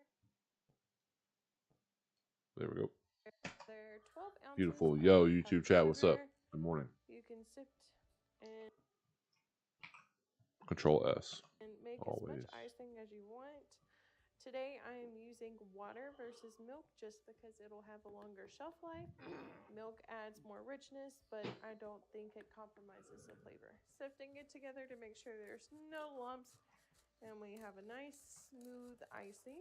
There we go. There are 12 ounces. Beautiful. Yo, of YouTube powdered chat, what's up? sugar. Good morning. You can sift and Control S. make as Always. much icing as you want. Today I am using water versus milk just because it'll have a longer shelf life. Milk adds more richness, but I don't think it compromises the flavor. Sifting it together to make sure there's no lumps And we have a nice smooth icing.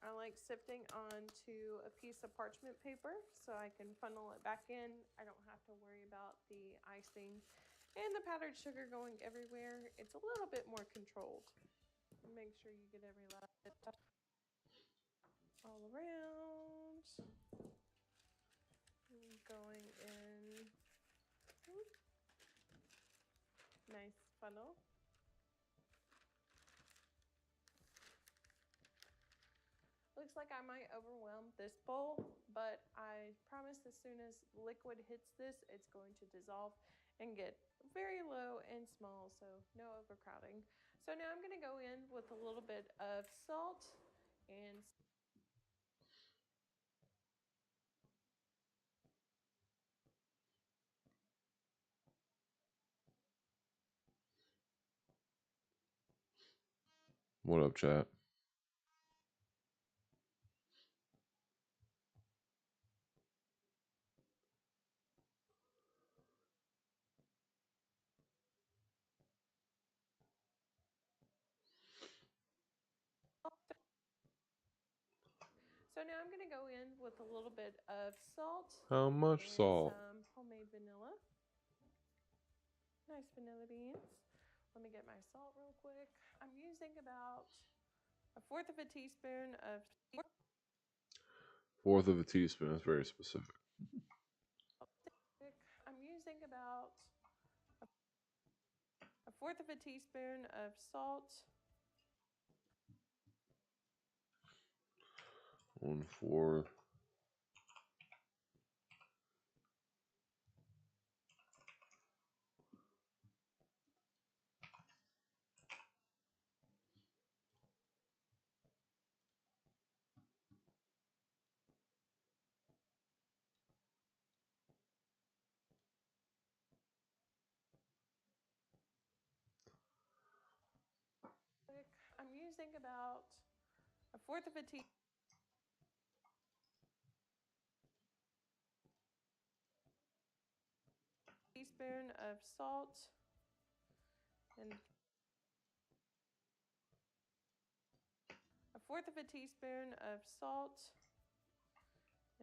I like sifting onto a piece of parchment paper so I can funnel it back in. I don't have to worry about the icing and the powdered sugar going everywhere. It's a little bit more controlled. Make sure you get every last bit all around. Going in. Nice funnel. Looks like I might overwhelm this bowl, but I promise as soon as liquid hits this, it's going to dissolve and get very low and small, so no overcrowding. So now I'm going to go in with a little bit of salt and What up, chat? so now I'm going to go in with a little bit of salt How much and salt? some homemade vanilla. Nice vanilla beans. Let me get my salt real quick. I'm using about a fourth of a teaspoon of Fourth of a teaspoon. That's very specific. I'm using about a fourth of a teaspoon of salt. 1/4. I'm using about a fourth of a teaspoon of salt and a fourth of a teaspoon of salt,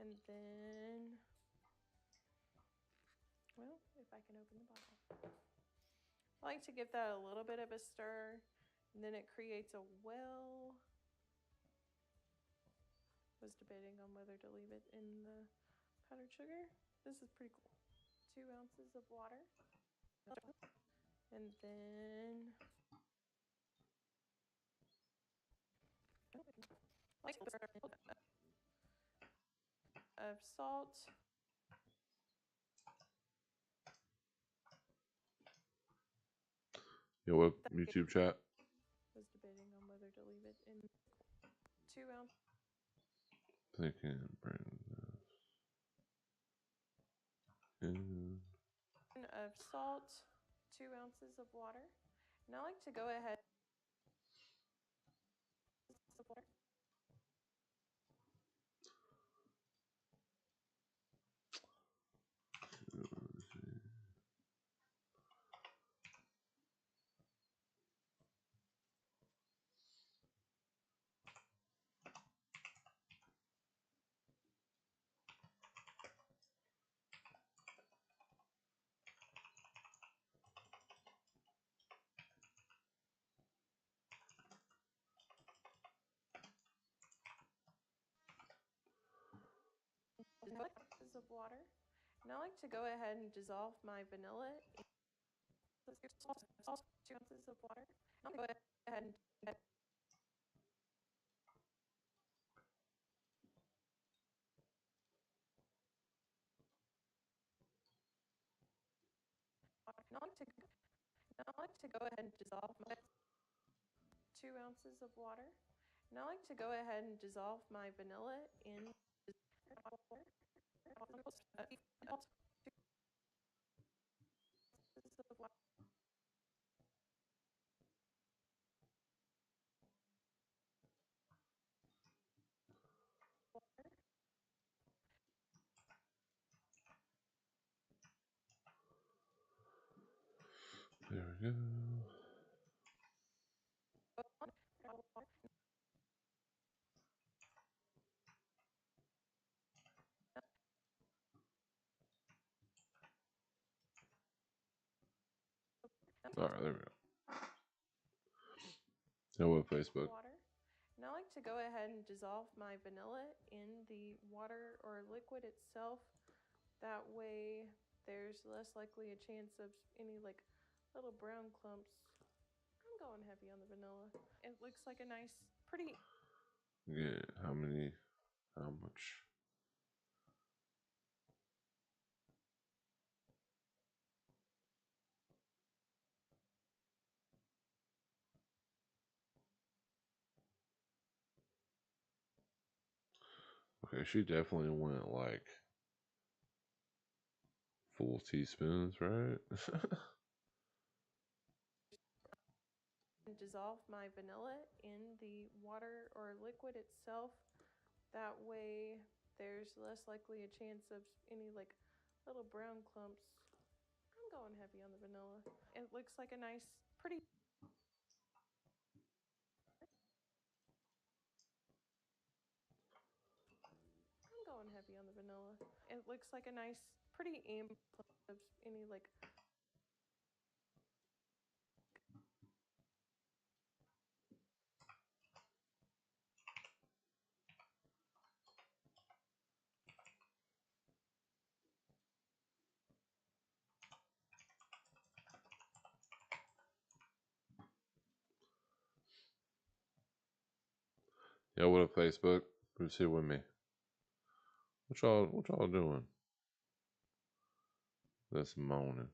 and then, well, if I can open the bottle. I like to give that a little bit of a stir, and then it creates a well. Was debating on whether to leave it in the powdered sugar. This is pretty cool. 2 ounces of water, and then like of salt. Yo, what YouTube chat? Was debating on whether to leave it in 2 ounces Thinking, bring this in. of salt, 2 ounces of water, and I like to go ahead. Ounces of water, and I like to go ahead and dissolve my vanilla. 2 ounces of water. I'll go ahead and I like to go ahead and dissolve my 2 ounces of water, and I like to go ahead and dissolve my vanilla in water. There we go. All right, there we go. Now what Facebook? water. And I like to go ahead and dissolve my vanilla in the water or liquid itself. That way there's less likely a chance of any like little brown clumps. I'm going heavy on the vanilla. It looks like a nice, pretty. Yeah, how many? How much? Okay, she definitely went like full teaspoons, right? Dissolve my vanilla in the water or liquid itself. That way there's less likely a chance of any like little brown clumps. I'm going heavy on the vanilla. It looks like a nice, pretty. I'm going heavy on the vanilla. It looks like a nice, pretty amber of any like. Yeah, what up, Facebook? Who's here with me? What y'all doing this morning?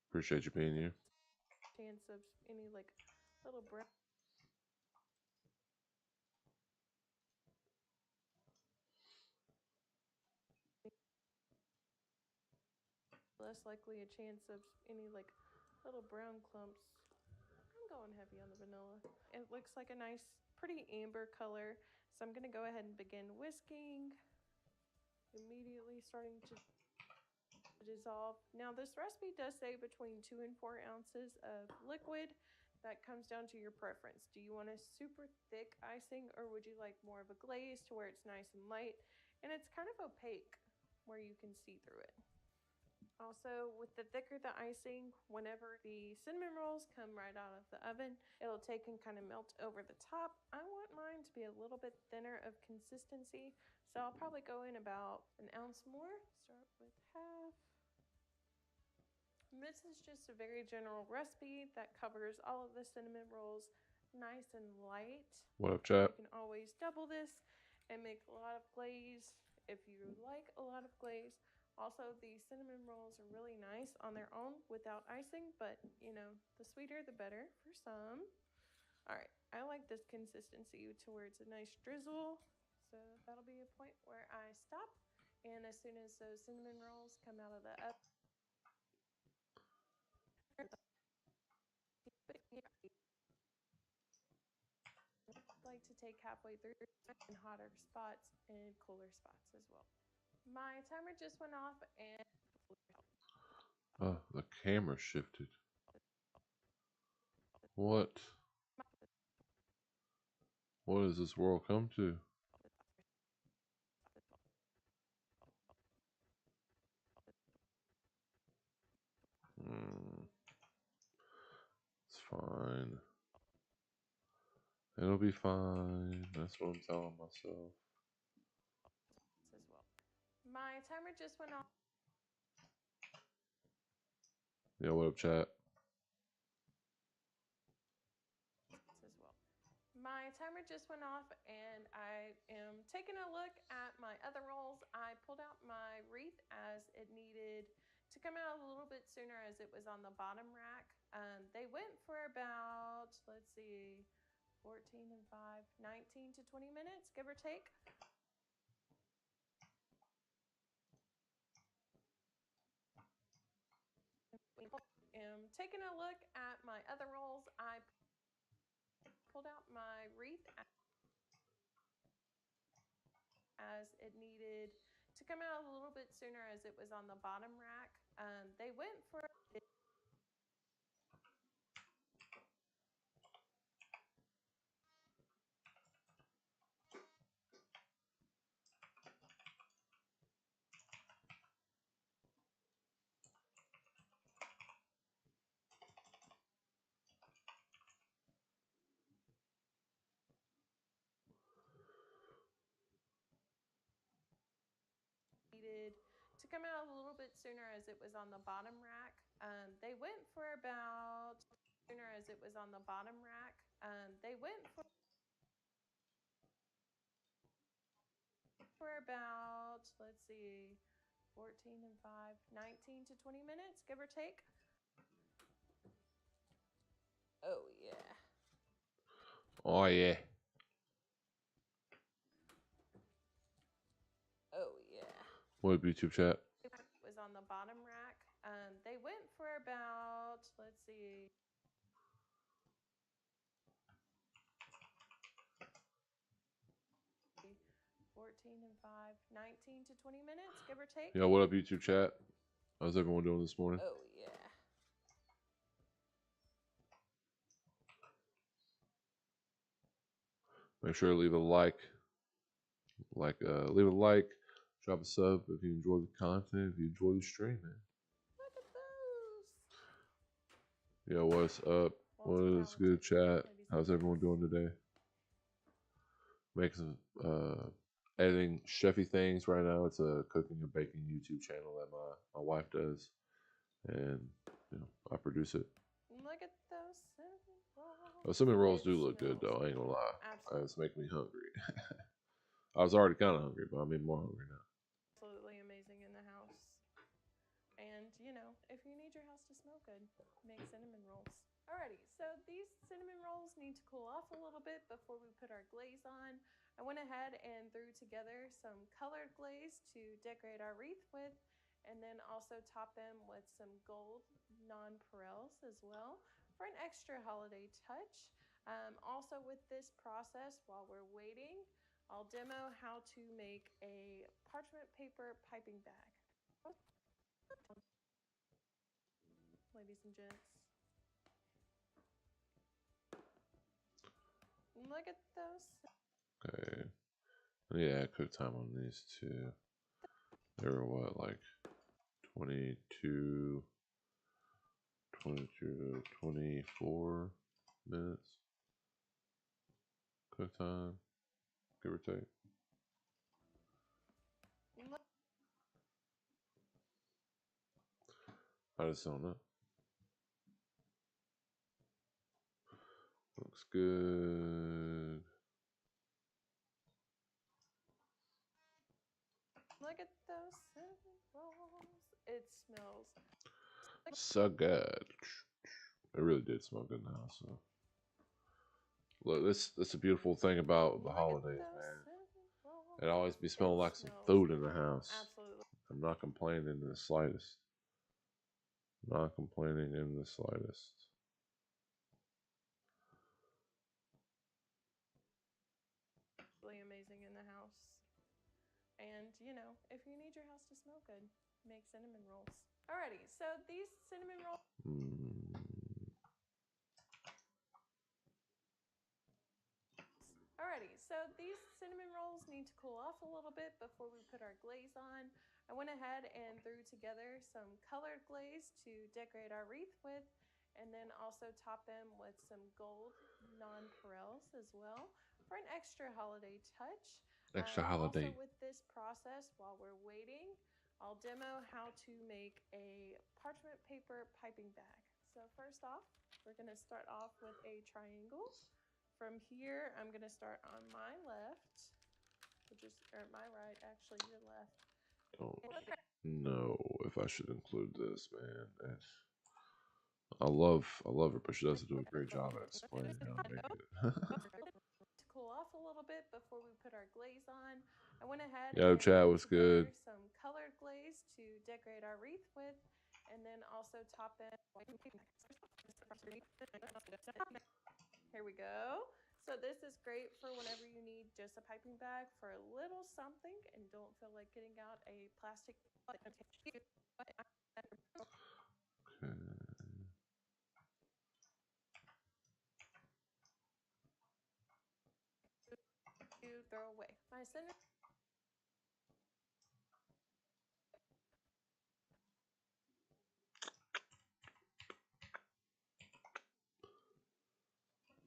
Appreciate you being here. Chance of any like little brown. Less likely a chance of any like little brown clumps. I'm going heavy on the vanilla. It looks like a nice, pretty amber color. So I'm gonna go ahead and begin whisking. Immediately starting to dissolve. Now this recipe does say between 2 and 4 ounces of liquid. That comes down to your preference. Do you want a super thick icing, or would you like more of a glaze to where it's nice and light and it's kind of opaque where you can see through it? Also, with the thicker the icing, whenever the cinnamon rolls come right out of the oven, it'll take and kind of melt over the top. I want mine to be a little bit thinner of consistency, so I'll probably go in about an ounce more. Start with half. This is just a very general recipe that covers all of the cinnamon rolls nice and light. What up, chat? You can always double this and make a lot of glaze if you like a lot of glaze. Also, the cinnamon rolls are really nice on their own without icing, but you know, the sweeter the better for some. All right, I like this consistency to where it's a nice drizzle. So that'll be a point where I stop. And as soon as those cinnamon rolls come out of the oven, I like to take halfway through in hotter spots and cooler spots as well. My timer just went off and Oh, the camera shifted. What? What does this world come to? It's fine. It'll be fine. That's what I'm telling myself. as well. My timer just went off Yeah, what up, chat? as well. My timer just went off and I am taking a look at my other rolls. I pulled out my wreath as it needed to come out a little bit sooner as it was on the bottom rack. They went for about, let's see, 14 and 5, 19 to 20 minutes, give or take. Am taking a look at my other rolls. I pulled out my wreath as it needed to come out a little bit sooner as it was on the bottom rack. They went for come out a little bit sooner as it was on the bottom rack. They went for about sooner as it was on the bottom rack. They went for about, let's see, 14 and 5, 19 to 20 minutes, give or take. Oh, yeah. Oh, yeah. Oh, yeah. What up, YouTube chat? It was on the bottom rack. They went for about, let's see, 14 and 5, 19 to 20 minutes, give or take. Yeah, what up, YouTube chat? How's everyone doing this morning? Oh, yeah. Make sure to leave a like. Leave a like. Drop a sub if you enjoy the content. If you enjoy the stream, man. Look at those. Yeah, what's up? What is good, chat? How's everyone doing today? Making some editing Chefy things right now. It's a cooking and baking YouTube channel that my wife does, and I produce it. Look at those cinnamon rolls. Oh, cinnamon rolls do look good though. I ain't gonna lie. Absolutely. It's making me hungry. I was already kind of hungry, but I'm even more hungry now. Absolutely amazing in the house. And, if you need your house to smell good, make cinnamon rolls. Alrighty, so these cinnamon rolls need to cool off a little bit before we put our glaze on. I went ahead and threw together some colored glaze to decorate our wreath with, and then also top them with some gold nonpareils as well for an extra holiday touch. Also with this process, while we're waiting, I'll demo how to make a parchment paper piping bag. Ladies and gents. Look at those. Okay. I need to add cook time on these two. They were what, like 22, 24 minutes cook time, give or take. I just don't know. Looks good. Look at those cinnamon rolls. It smells So good. It really did smell good now. So look, this is a beautiful thing about the holidays, man. It always be smelling like some food in the house. Absolutely. I'm not complaining in the slightest. Not complaining in the slightest. Amazing in the house. And, if you need your house to smell good, make cinnamon rolls. Alrighty, so these cinnamon rolls. Alrighty, so these cinnamon rolls need to cool off a little bit before we put our glaze on. I went ahead and threw together some colored glaze to decorate our wreath with, and then also top them with some gold nonpareils as well for an extra holiday touch. Extra holiday. Also with this process, while we're waiting, I'll demo how to make a parchment paper piping bag. So first off, we're going to start off with a triangle. From here, I'm going to start on my left, or my right, actually, your left. Don't know if I should include this, man. I love her, but she doesn't do a great job at explaining how to make it. To cool off a little bit before we put our glaze on, I went ahead Yo, and chat threw was together good. some colored glaze to decorate our wreath with, and then also top them. Here we go. So this is great for whenever you need just a piping bag for a little something and don't feel like getting out a plastic. Okay. To throw away. My center.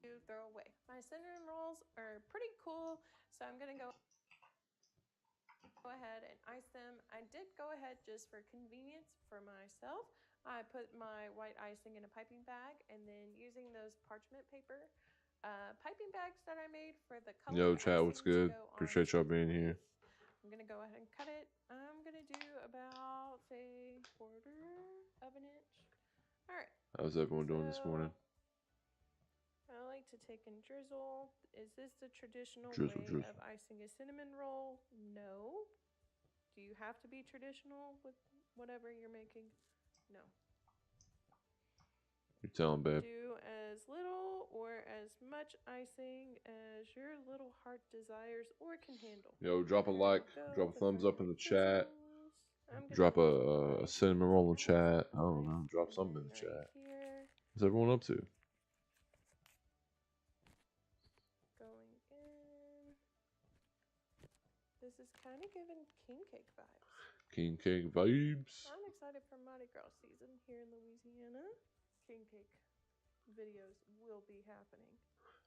To throw away. My cinnamon rolls are pretty cool, so I'm gonna go. Go ahead and ice them. I did go ahead just for convenience for myself. I put my white icing in a piping bag and then using those parchment paper piping bags that I made for the color Yo, chat, what's icing to good? go Appreciate y'all being here. I'm gonna go ahead and cut it. I'm gonna do about say 1/4 of an inch. All right. How's everyone doing this morning? I like to take and drizzle. Is this the traditional Drizzle, way drizzle. of icing a cinnamon roll? No. Do you have to be traditional with whatever you're making? No. You tell him, babe. Do as little or as much icing as your little heart desires or can handle. Yo, drop a like, drop a thumbs up in the chat, drop a cinnamon roll in the chat. I don't know, drop something in the chat. What's everyone up to? Going in. This is kind of giving king cake vibes. King cake vibes. I'm excited for Mardi Gras season here in Louisiana. King cake videos will be happening.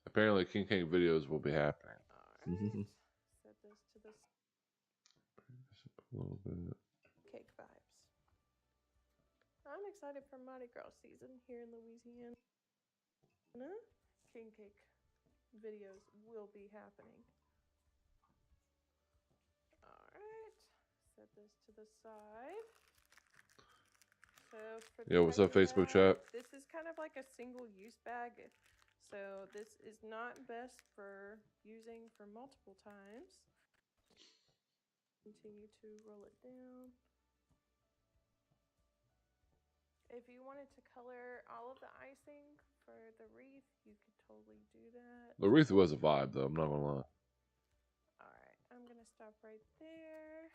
Apparently, king cake videos will be happening. Alright. Set this to the a little bit. Cake vibes. I'm excited for Mardi Gras season here in Louisiana. King cake videos will be happening. Alright. Set this to the side. So for the Yo, what's up, Facebook chat? This is kind of like a single-use bag. So this is not best for using for multiple times. Continue to roll it down. If you wanted to color all of the icing for the wreath, you could totally do that. The wreath was a vibe, though. I'm not gonna lie. Alright, I'm gonna stop right there.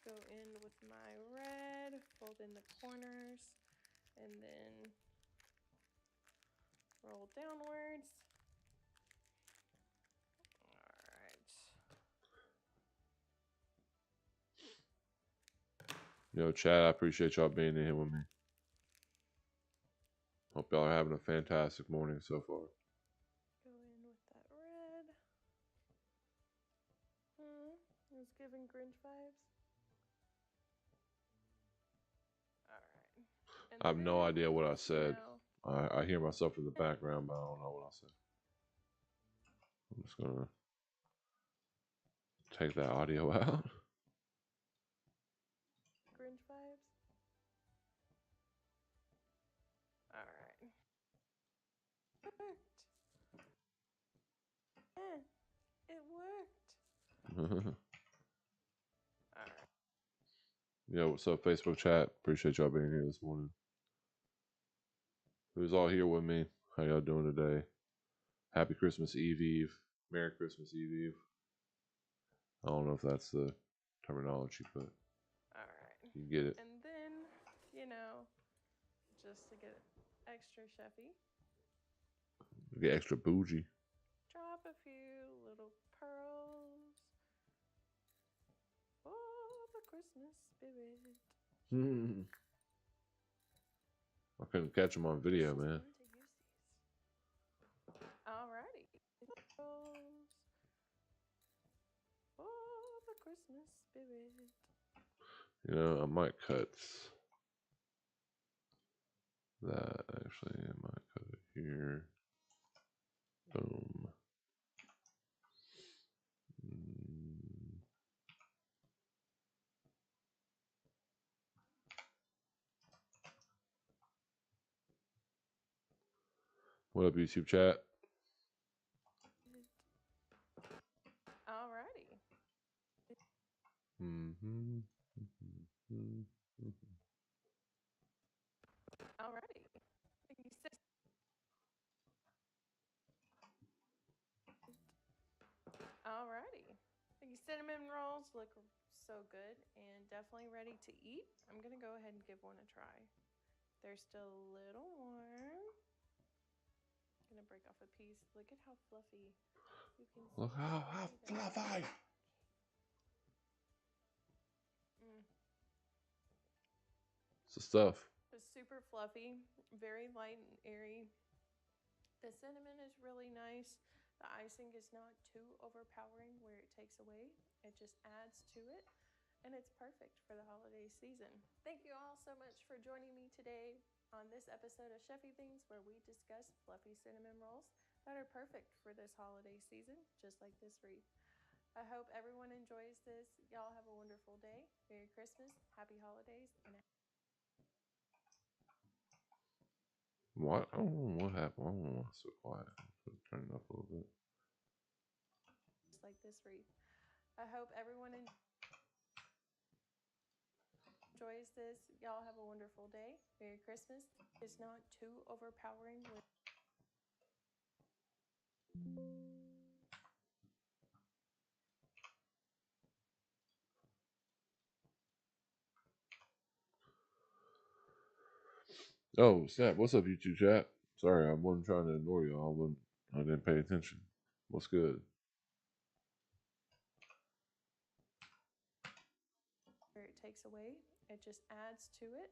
Go in with my red, fold in the corners, and then roll downwards. Alright. Yo, chat, I appreciate y'all being in here with me. Hope y'all are having a fantastic morning so far. Go in with that red. It's giving Grinch vibes. Alright. I have no idea what I said. I hear myself in the background, but I don't know what I said. I'm just gonna take that audio out. Grinch vibes. Alright. It worked. Alright. Yo, what's up, Facebook chat? Appreciate y'all being here this morning. Who's all here with me? How y'all doing today? Happy Christmas Eve. Merry Christmas Eve. I don't know if that's the terminology, but alright. You get it. And then, you know, just to get extra chefy. Get extra bougie. Drop a few little pearls. Oh, the Christmas spirit. I couldn't catch them on video, man. Alrighty. Oh, the Christmas spirit. You know, I might cut that. Actually, I might cut it here. Boom. What up, YouTube chat? Alrighty. Alrighty. Alrighty. These cinnamon rolls look so good and definitely ready to eat. I'm gonna go ahead and give one a try. They're still a little warm. Gonna break off a piece. Look at how fluffy. You can see. Look how fluffy. It's the stuff. It's super fluffy, very light and airy. The cinnamon is really nice. The icing is not too overpowering where it takes takes away, it just adds to it, and it's perfect for the holiday season. Thank you all so much for joining me today on this episode of Chefy Things, where we discuss fluffy cinnamon rolls that are perfect for this holiday season, just like this wreath. I hope everyone enjoys this. Y'all have a wonderful day. Merry Christmas, happy holidays, and What? I don't know what happened. I don't know why it's so quiet. Turn it up a little bit. just like this wreath. I hope everyone enjoys this. Y'all have a wonderful day. Merry Christmas. It's not too overpowering with Oh, snap. What's up, YouTube chat? Sorry, I wasn't trying to ignore you. I didn't pay attention. What's good? it takes away, it just adds to it,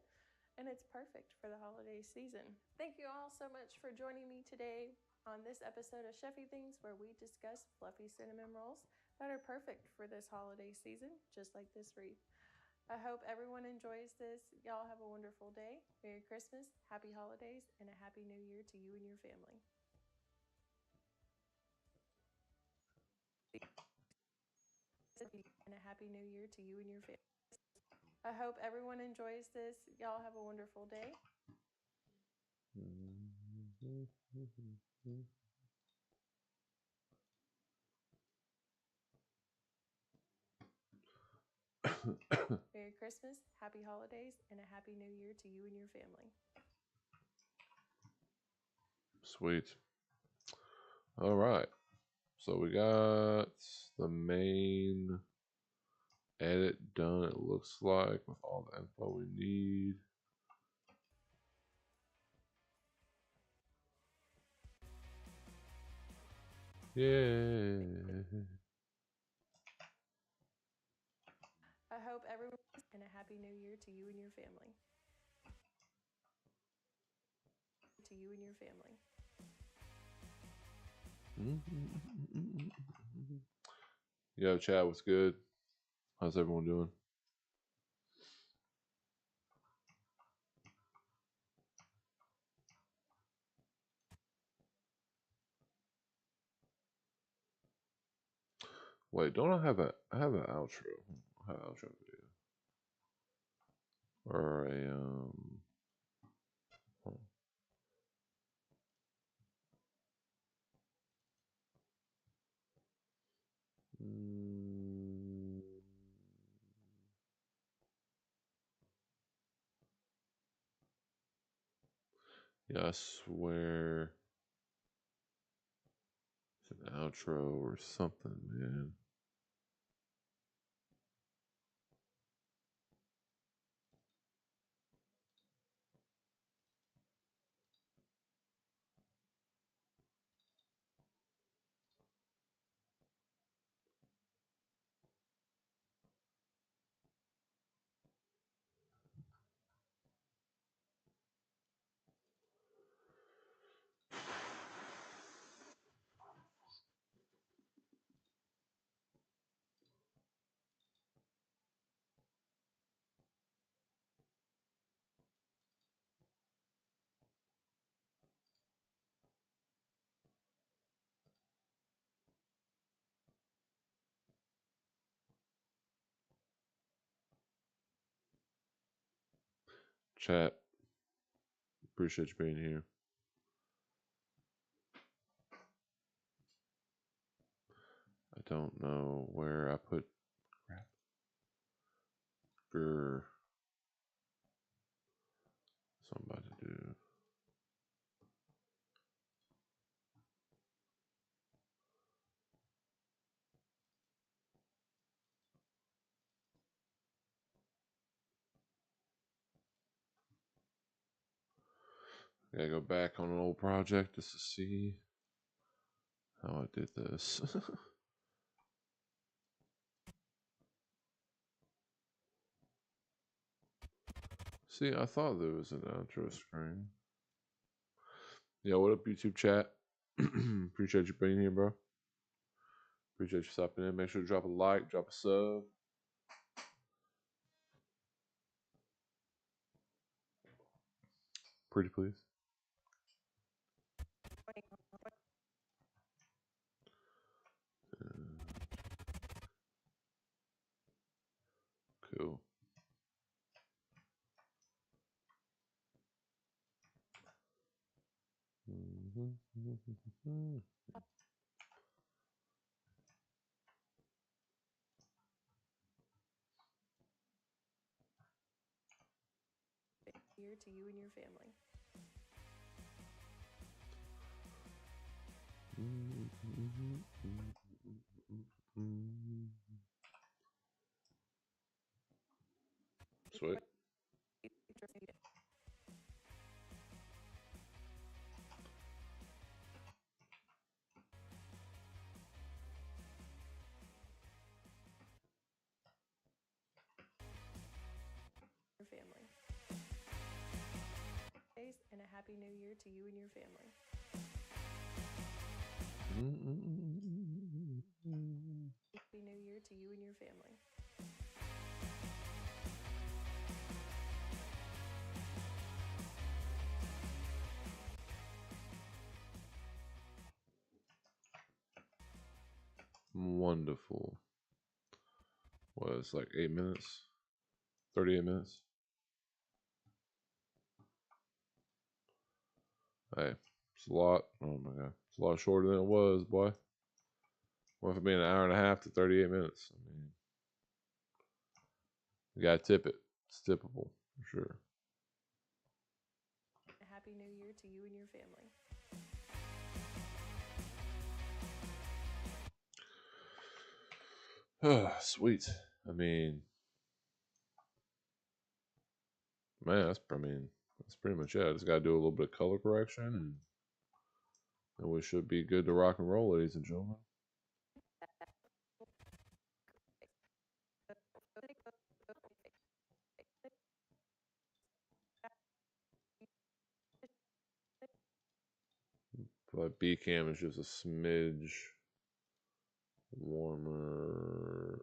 and it's perfect for the holiday season. Thank you all so much for joining me today on this episode of Chefy Things, where we discuss fluffy cinnamon rolls that are perfect for this holiday season, just like this wreath. I hope everyone enjoys this. Y'all have a wonderful day. Merry Christmas, happy holidays, and a happy new year to you and your family. And a happy new year to you and your family. I hope everyone enjoys this. Y'all have a wonderful day. Merry Christmas, happy holidays, and a happy new year to you and your family. Sweet. All right. So we got the main edit done, it looks like, with all the info we need. Yeah. I hope everyone and a happy new year to you and your family. To you and your family. Yo, chat, what's good? How's everyone doing? Wait, don't I have an outro? I have an outro video. Or a oh. Yeah, I swear it's an outro or something, man. Chat, appreciate you being here. I don't know where I put crap. Grr. So I'm about to do. I gotta go back on an old project just to see how I did this. See, I thought there was an outro screen. Yeah, what up, YouTube chat? Appreciate you being here, bro. Appreciate you stopping in. Make sure to drop a like, drop a sub. Pretty please. Cool. Year to you and your family. Sweet. Your family. And a happy new year to you and your family. Happy new year to you and your family. Wonderful. What, it's like 8 minutes? 38 minutes? Hey, it's a lot. Oh my god. It's a lot shorter than it was, boy. Went from being an hour and a half to 38 minutes. I mean, you gotta tip it. It's tippable, for sure. A happy new year to you and your family. Sweet. I mean, man, that's pretty much it. I just gotta do a little bit of color correction, and we should be good to rock and roll, ladies and gentlemen. But B cam is just a smidge warmer.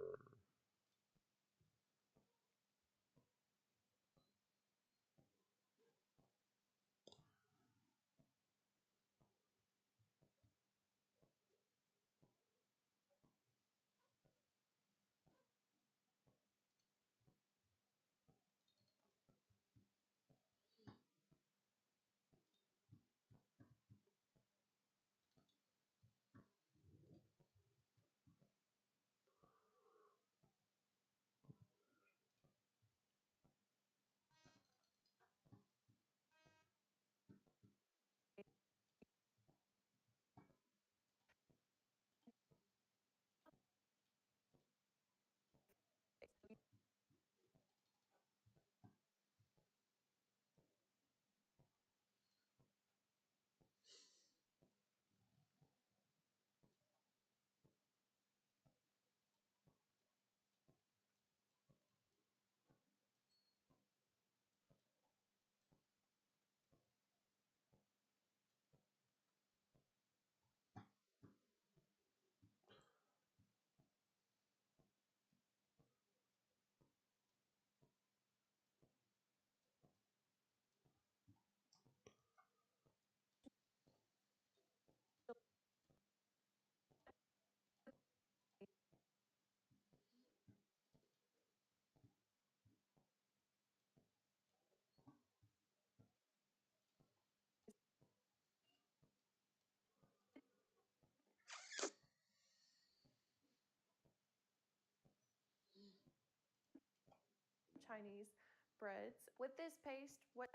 Chinese breads. With this paste, what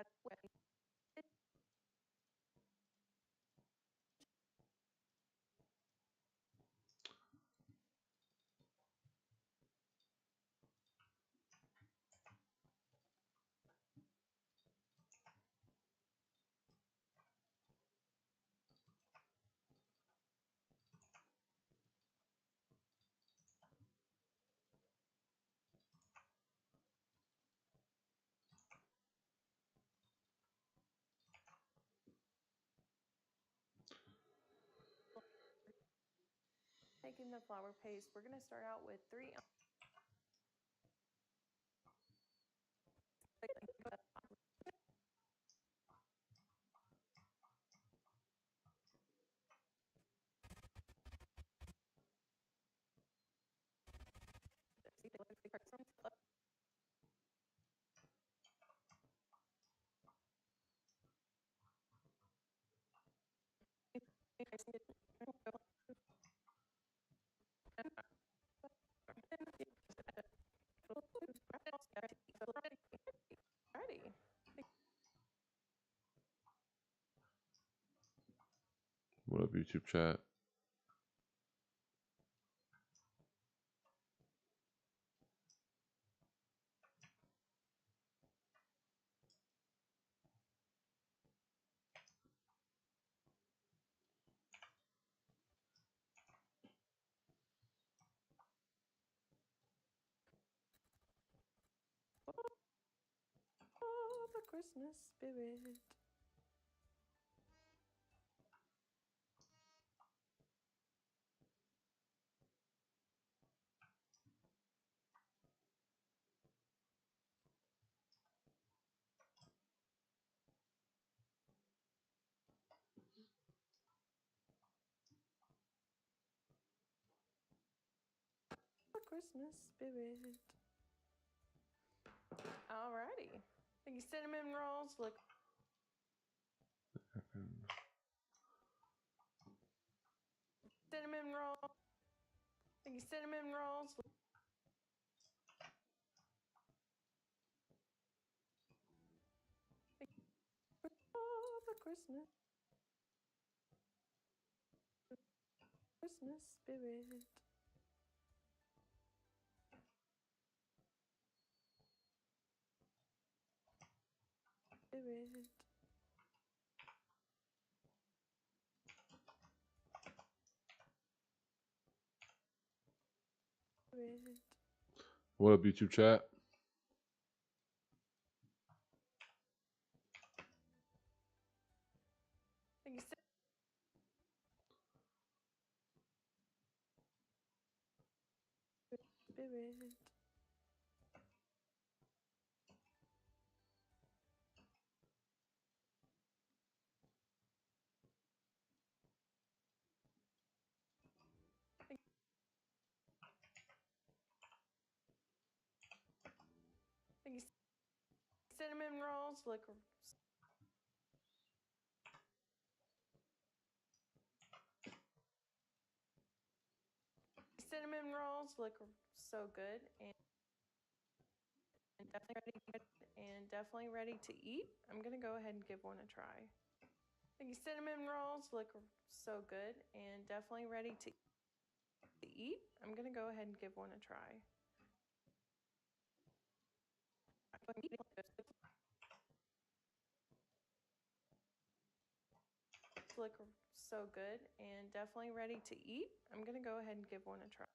taking the flour paste, we're going to start out with 3 ounces. Ready. What up, YouTube chat? Oh, the Christmas spirit. The Christmas spirit. Alrighty. The cinnamon rolls look. Cinnamon roll. The cinnamon rolls. Oh, the Christmas spirit. Spirit. Spirit. What up, YouTube chat? The spirit. The cinnamon rolls look. Cinnamon rolls look so good and definitely ready to eat. I'm gonna go ahead and give one a try. The cinnamon rolls look so good and definitely ready to eat. I'm gonna go ahead and give one a try. Look so good and definitely ready to eat. I'm gonna go ahead and give one a try.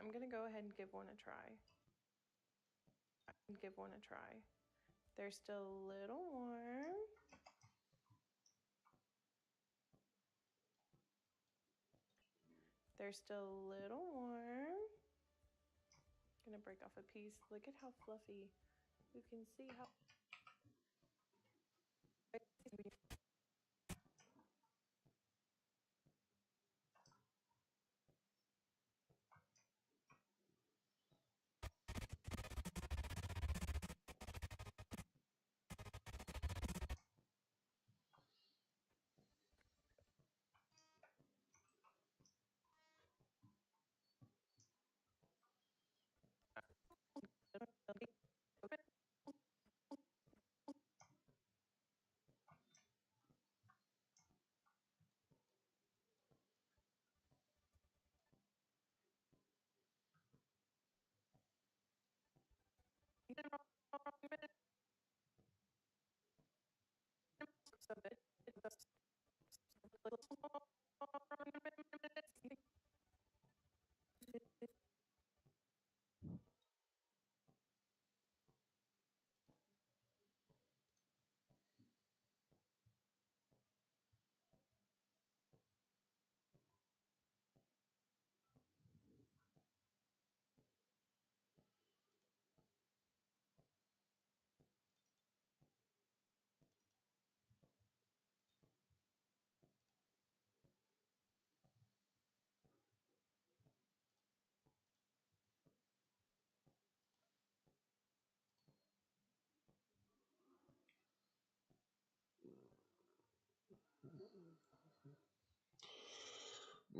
I'm gonna go ahead and give one a try. Give one a try. They're still a little warm. They're still a little warm. Gonna break off a piece. Look at how fluffy. You can see how. So good.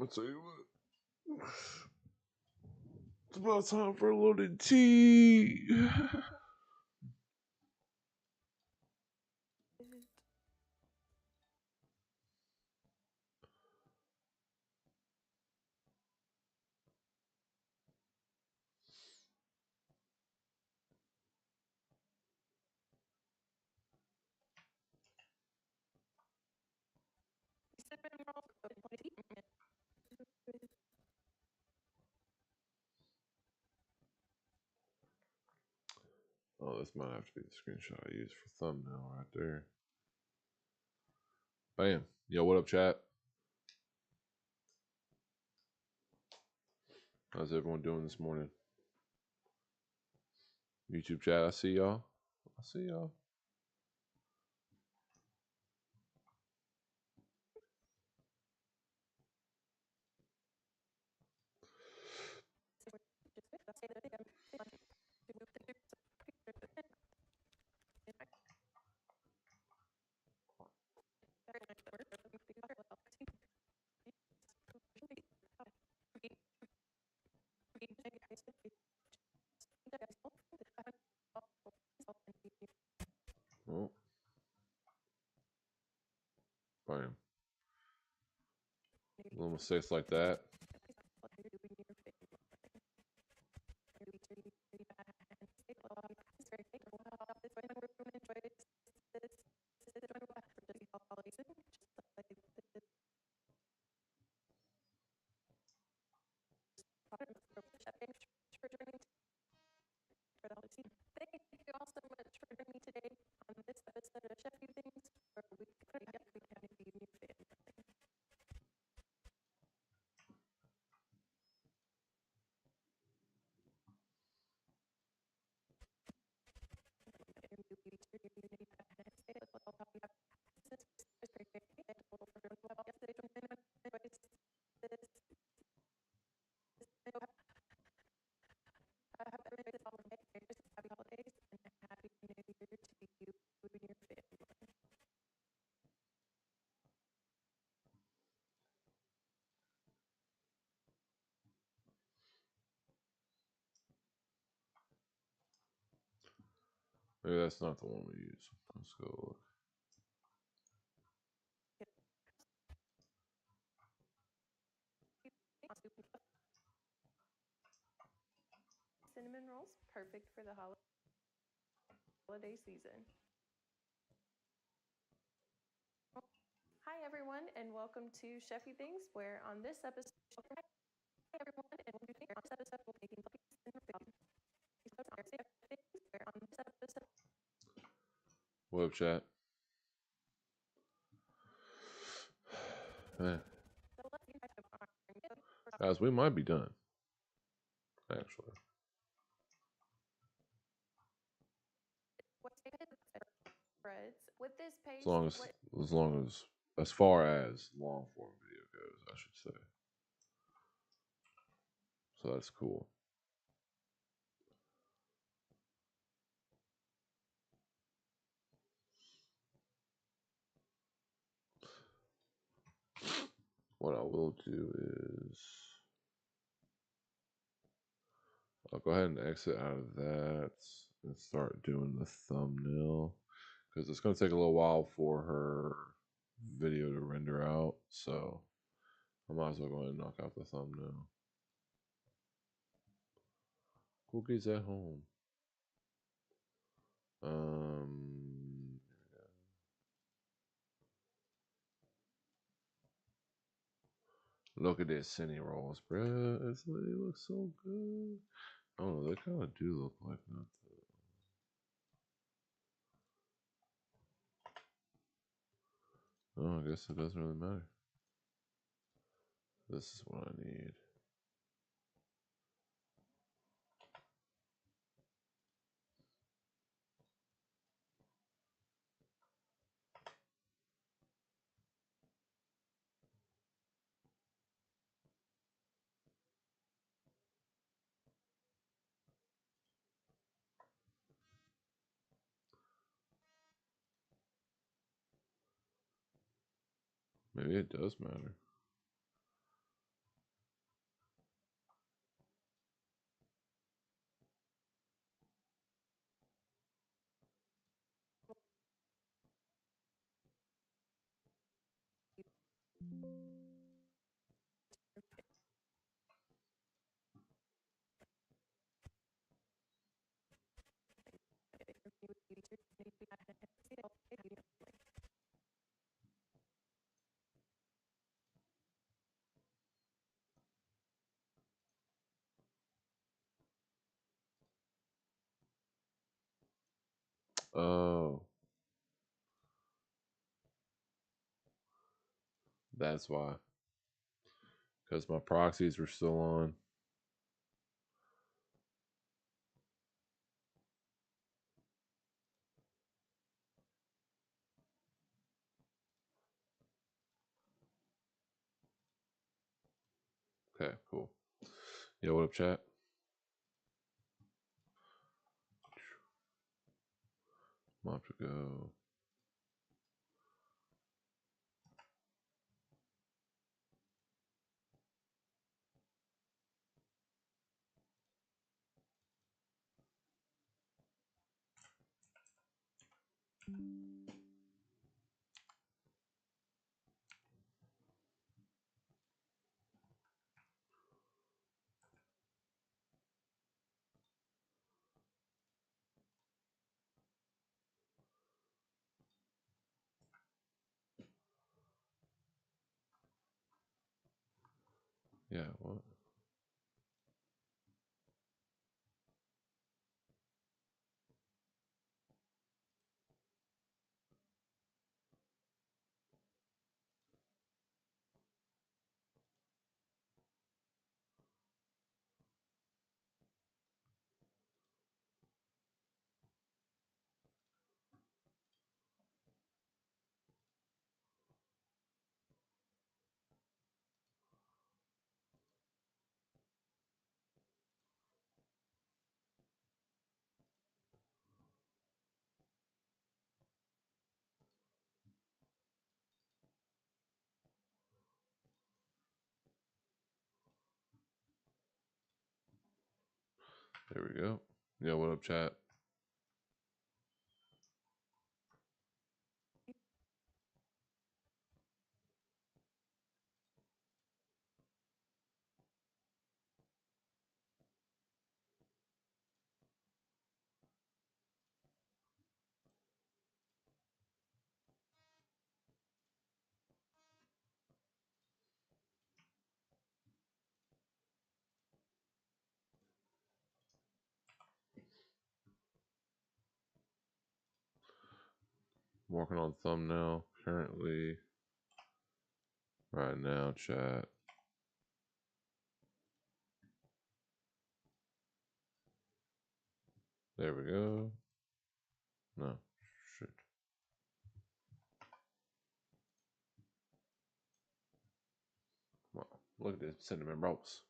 I'll tell you what. It's about time for a loaded tea. Oh, this might have to be the screenshot I use for thumbnail right there. Bam. Yo, what up, chat? How's everyone doing this morning? YouTube chat, I see y'all. I see y'all. Oh, bam. Little mistakes like that. Thank you all so much for joining me today on this episode of Chefy Things, where we could have new family. Happy holidays and happy new year to you and your family. Maybe that's not the one we use. Let's go look. Cinnamon rolls, perfect for the holiday season. Hi everyone, and welcome to Chefy Things, where on this episode, we'll be making puppies and What up, chat? Guys, we might be done. Actually. breads. With this paste, as far as long form video goes, I should say. So that's cool. What I will do is I'll go ahead and exit out of that and start doing the thumbnail, because it's going to take a little while for her video to render out. So I might as well go ahead and knock out the thumbnail. Cookies at home. Look at this cine rolls, bruh. They look so good. Oh, they kind of do look like that. Oh, I guess it doesn't really matter. This is what I need. Maybe it does matter. Oh, that's why. Because my proxies were still on. Okay, cool. Yeah, what up, chat? I'm to go. Yeah, what? There we go. Yeah, what up, chat? Working on thumbnail currently. Right now, chat. There we go. No, shit. Wow, look at this cinnamon rolls.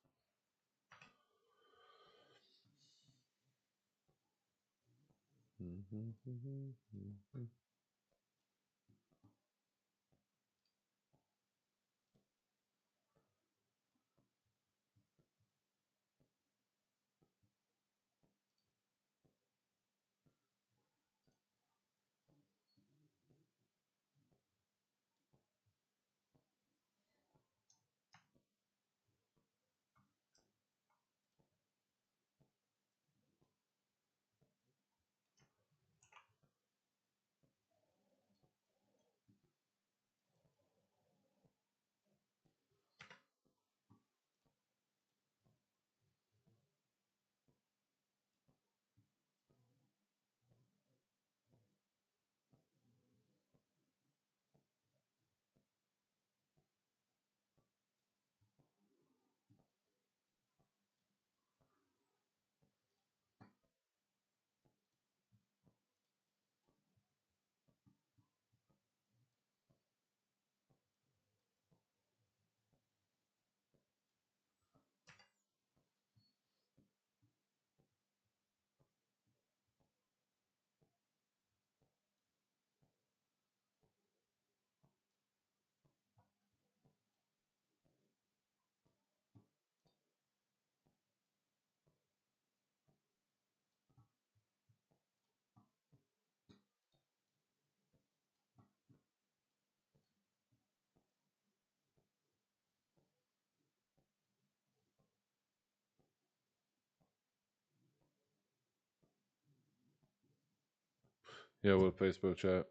Yeah, what Facebook chat?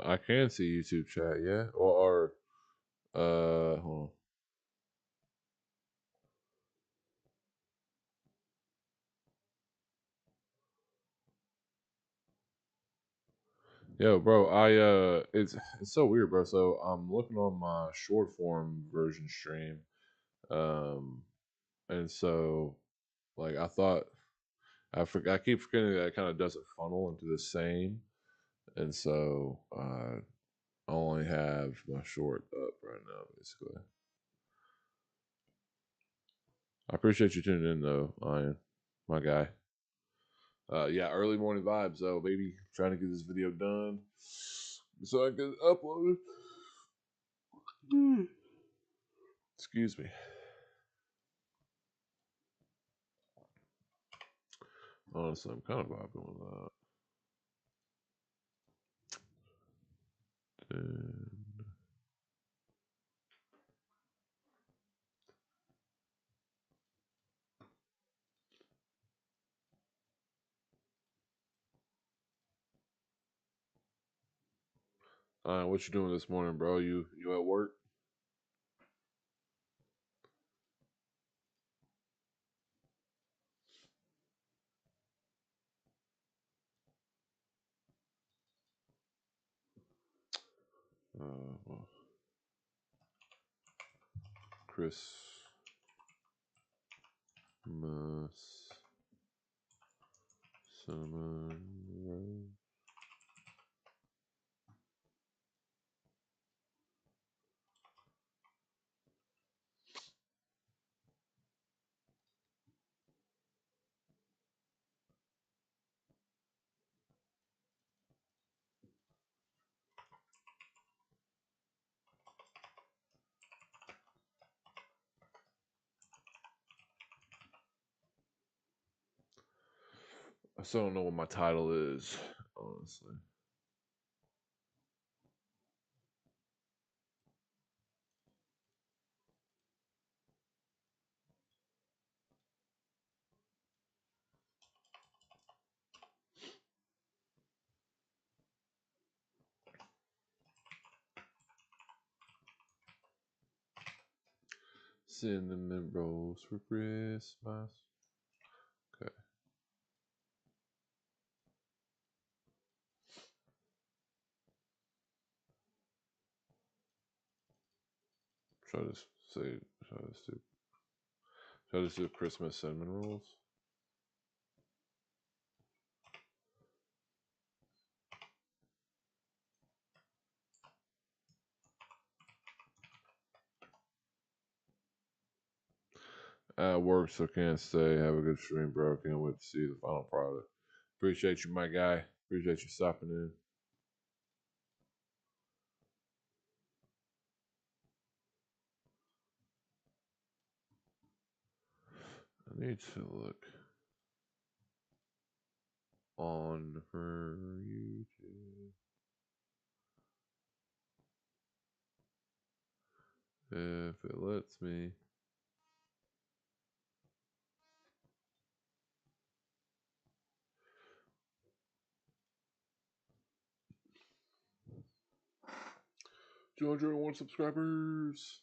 I can see YouTube chat, yeah, hold on. Yo, bro, it's so weird, bro. So I'm looking on my short form version stream, um, and so like I thought I keep forgetting that it kind of doesn't funnel into the same, and so I only have my short up right now, basically. I appreciate you tuning in though, Ian, my guy. Yeah, early morning vibes though, baby. Trying to get this video done so I can upload it. Excuse me. Honestly, I'm kind of vibing with that. And, what you doing this morning, bro? You at work? Well, Christmas cinnamon roll. I still don't know what my title is, honestly. Cinnamon rolls for Christmas. Okay. Should I just say? Should I just do? Should I just do Christmas cinnamon rolls? At work, so can't stay. Have a good stream, bro. Can't wait to see the final product. Appreciate you, my guy. Appreciate you stopping in. I need to look on her YouTube if it lets me. Two hundred and one subscribers.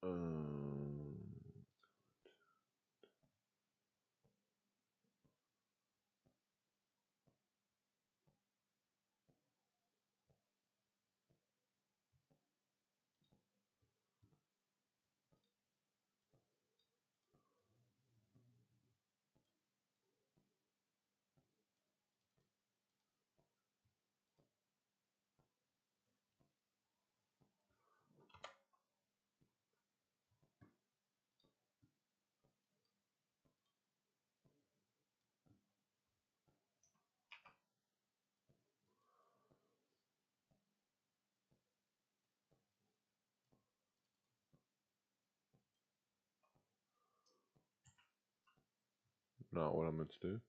Um, not what I meant to do.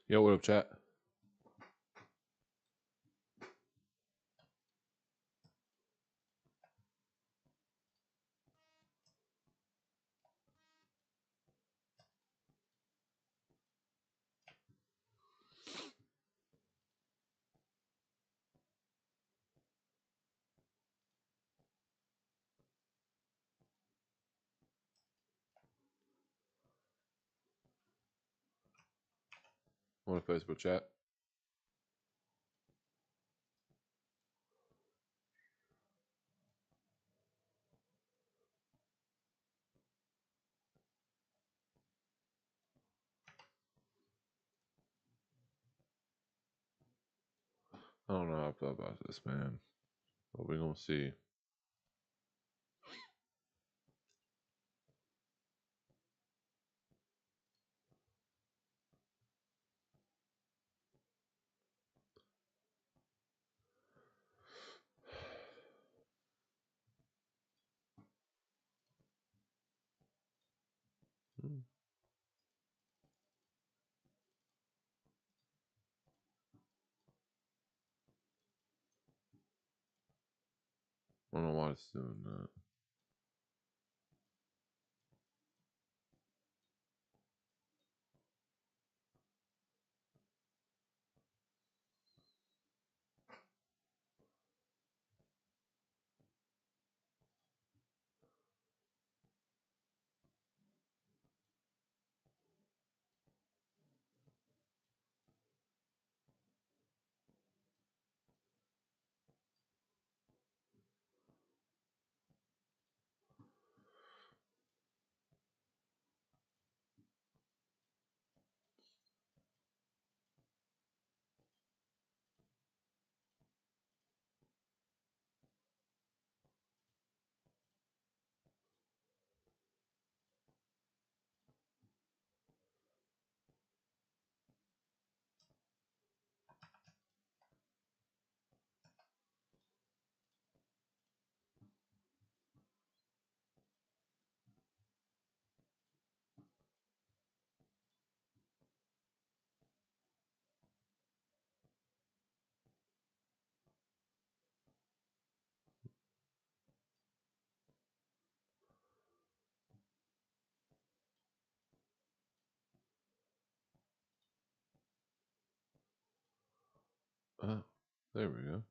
Yo, what up, chat? What up, Facebook chat? I don't know how I feel about this, man. But we're gonna see. I don't know why it's doing that. Oh, there we go.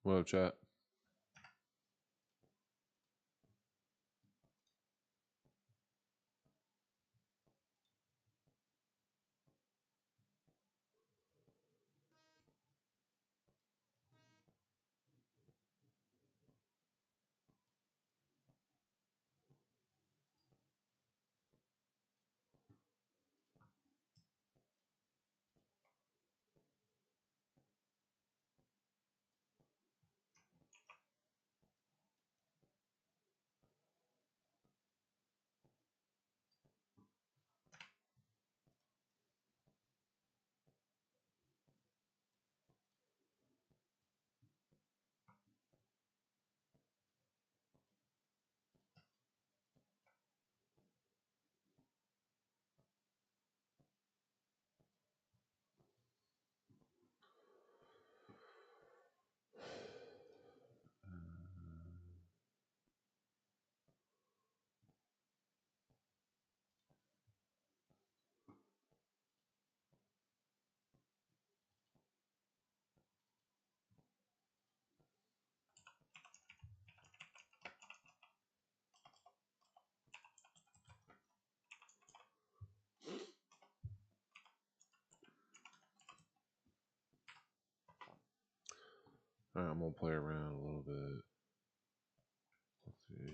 Well, chat. All right, I'm gonna play around a little bit. Let's see.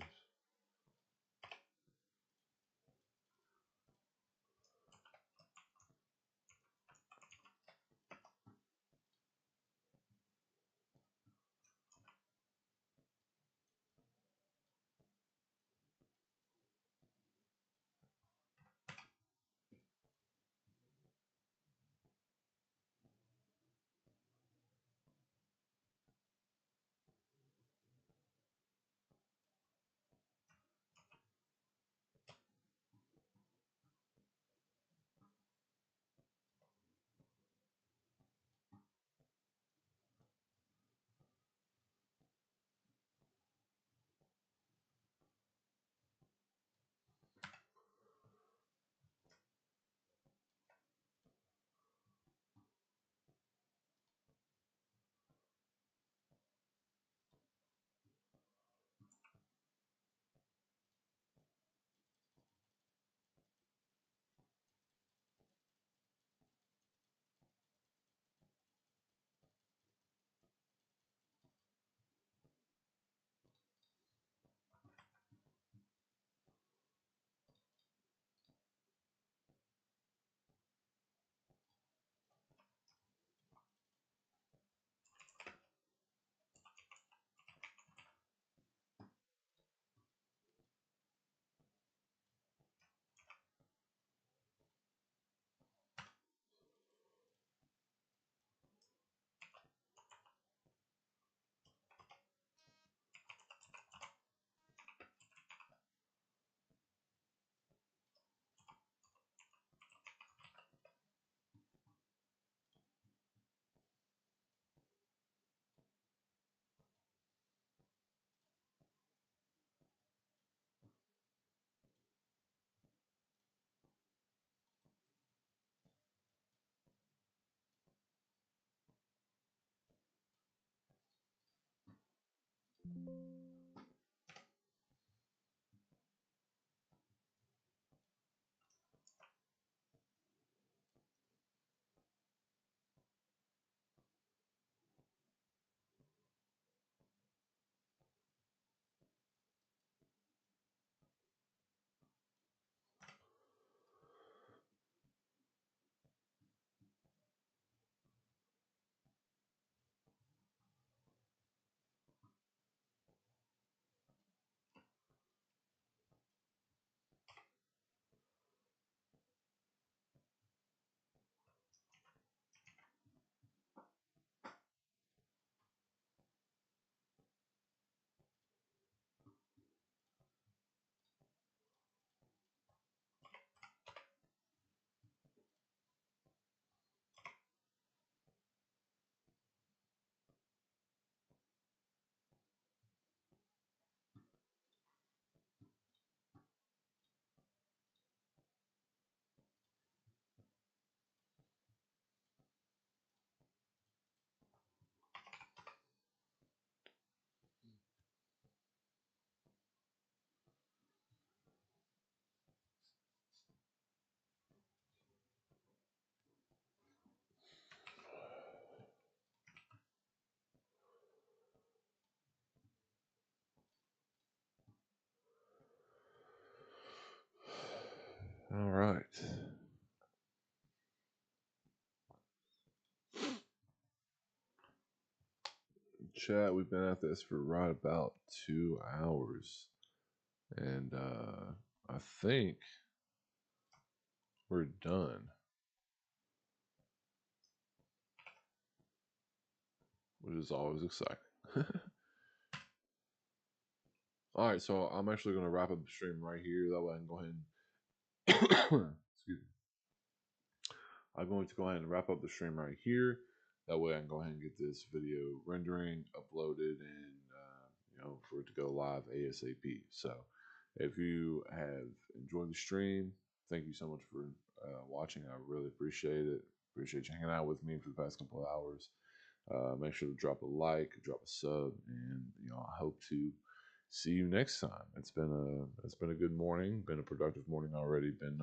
chat. We've been at this for right about 2 hours. And I think we're done. Which is always exciting. All right, so I'm actually going to wrap up the stream right here. That way I can go ahead and excuse me. I'm going to go ahead and wrap up the stream right here. That way I can go ahead and get this video rendering, uploaded, and for it to go live ASAP. So if you have enjoyed the stream, thank you so much for watching. I really appreciate it. Appreciate you hanging out with me for the past couple of hours. Make sure to drop a like, drop a sub, and I hope to see you next time. It's been a good morning, been a productive morning already. Been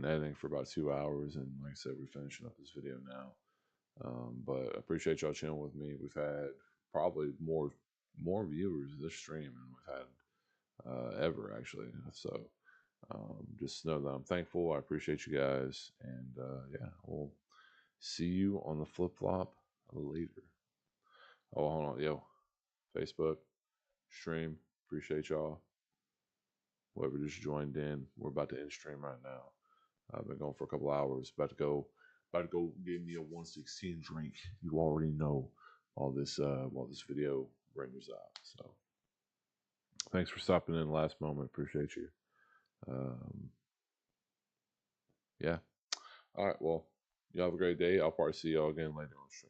editing for about 2 hours, and like I said, we're finishing up this video now. But I appreciate y'all chilling with me. We've had probably more viewers this stream than we've had ever actually. So just know that I'm thankful. I appreciate you guys, and yeah, we'll see you on the flip flop later. Oh, hold on, yo, Facebook stream. Appreciate y'all. Whoever just joined in, we're about to end stream right now. I've been going for a couple hours. About to go get me a 116 drink. You already know all this while this video renders out. So thanks for stopping in last moment. Appreciate you. Yeah. All right. Well, you have a great day. I'll probably see y'all again later on stream.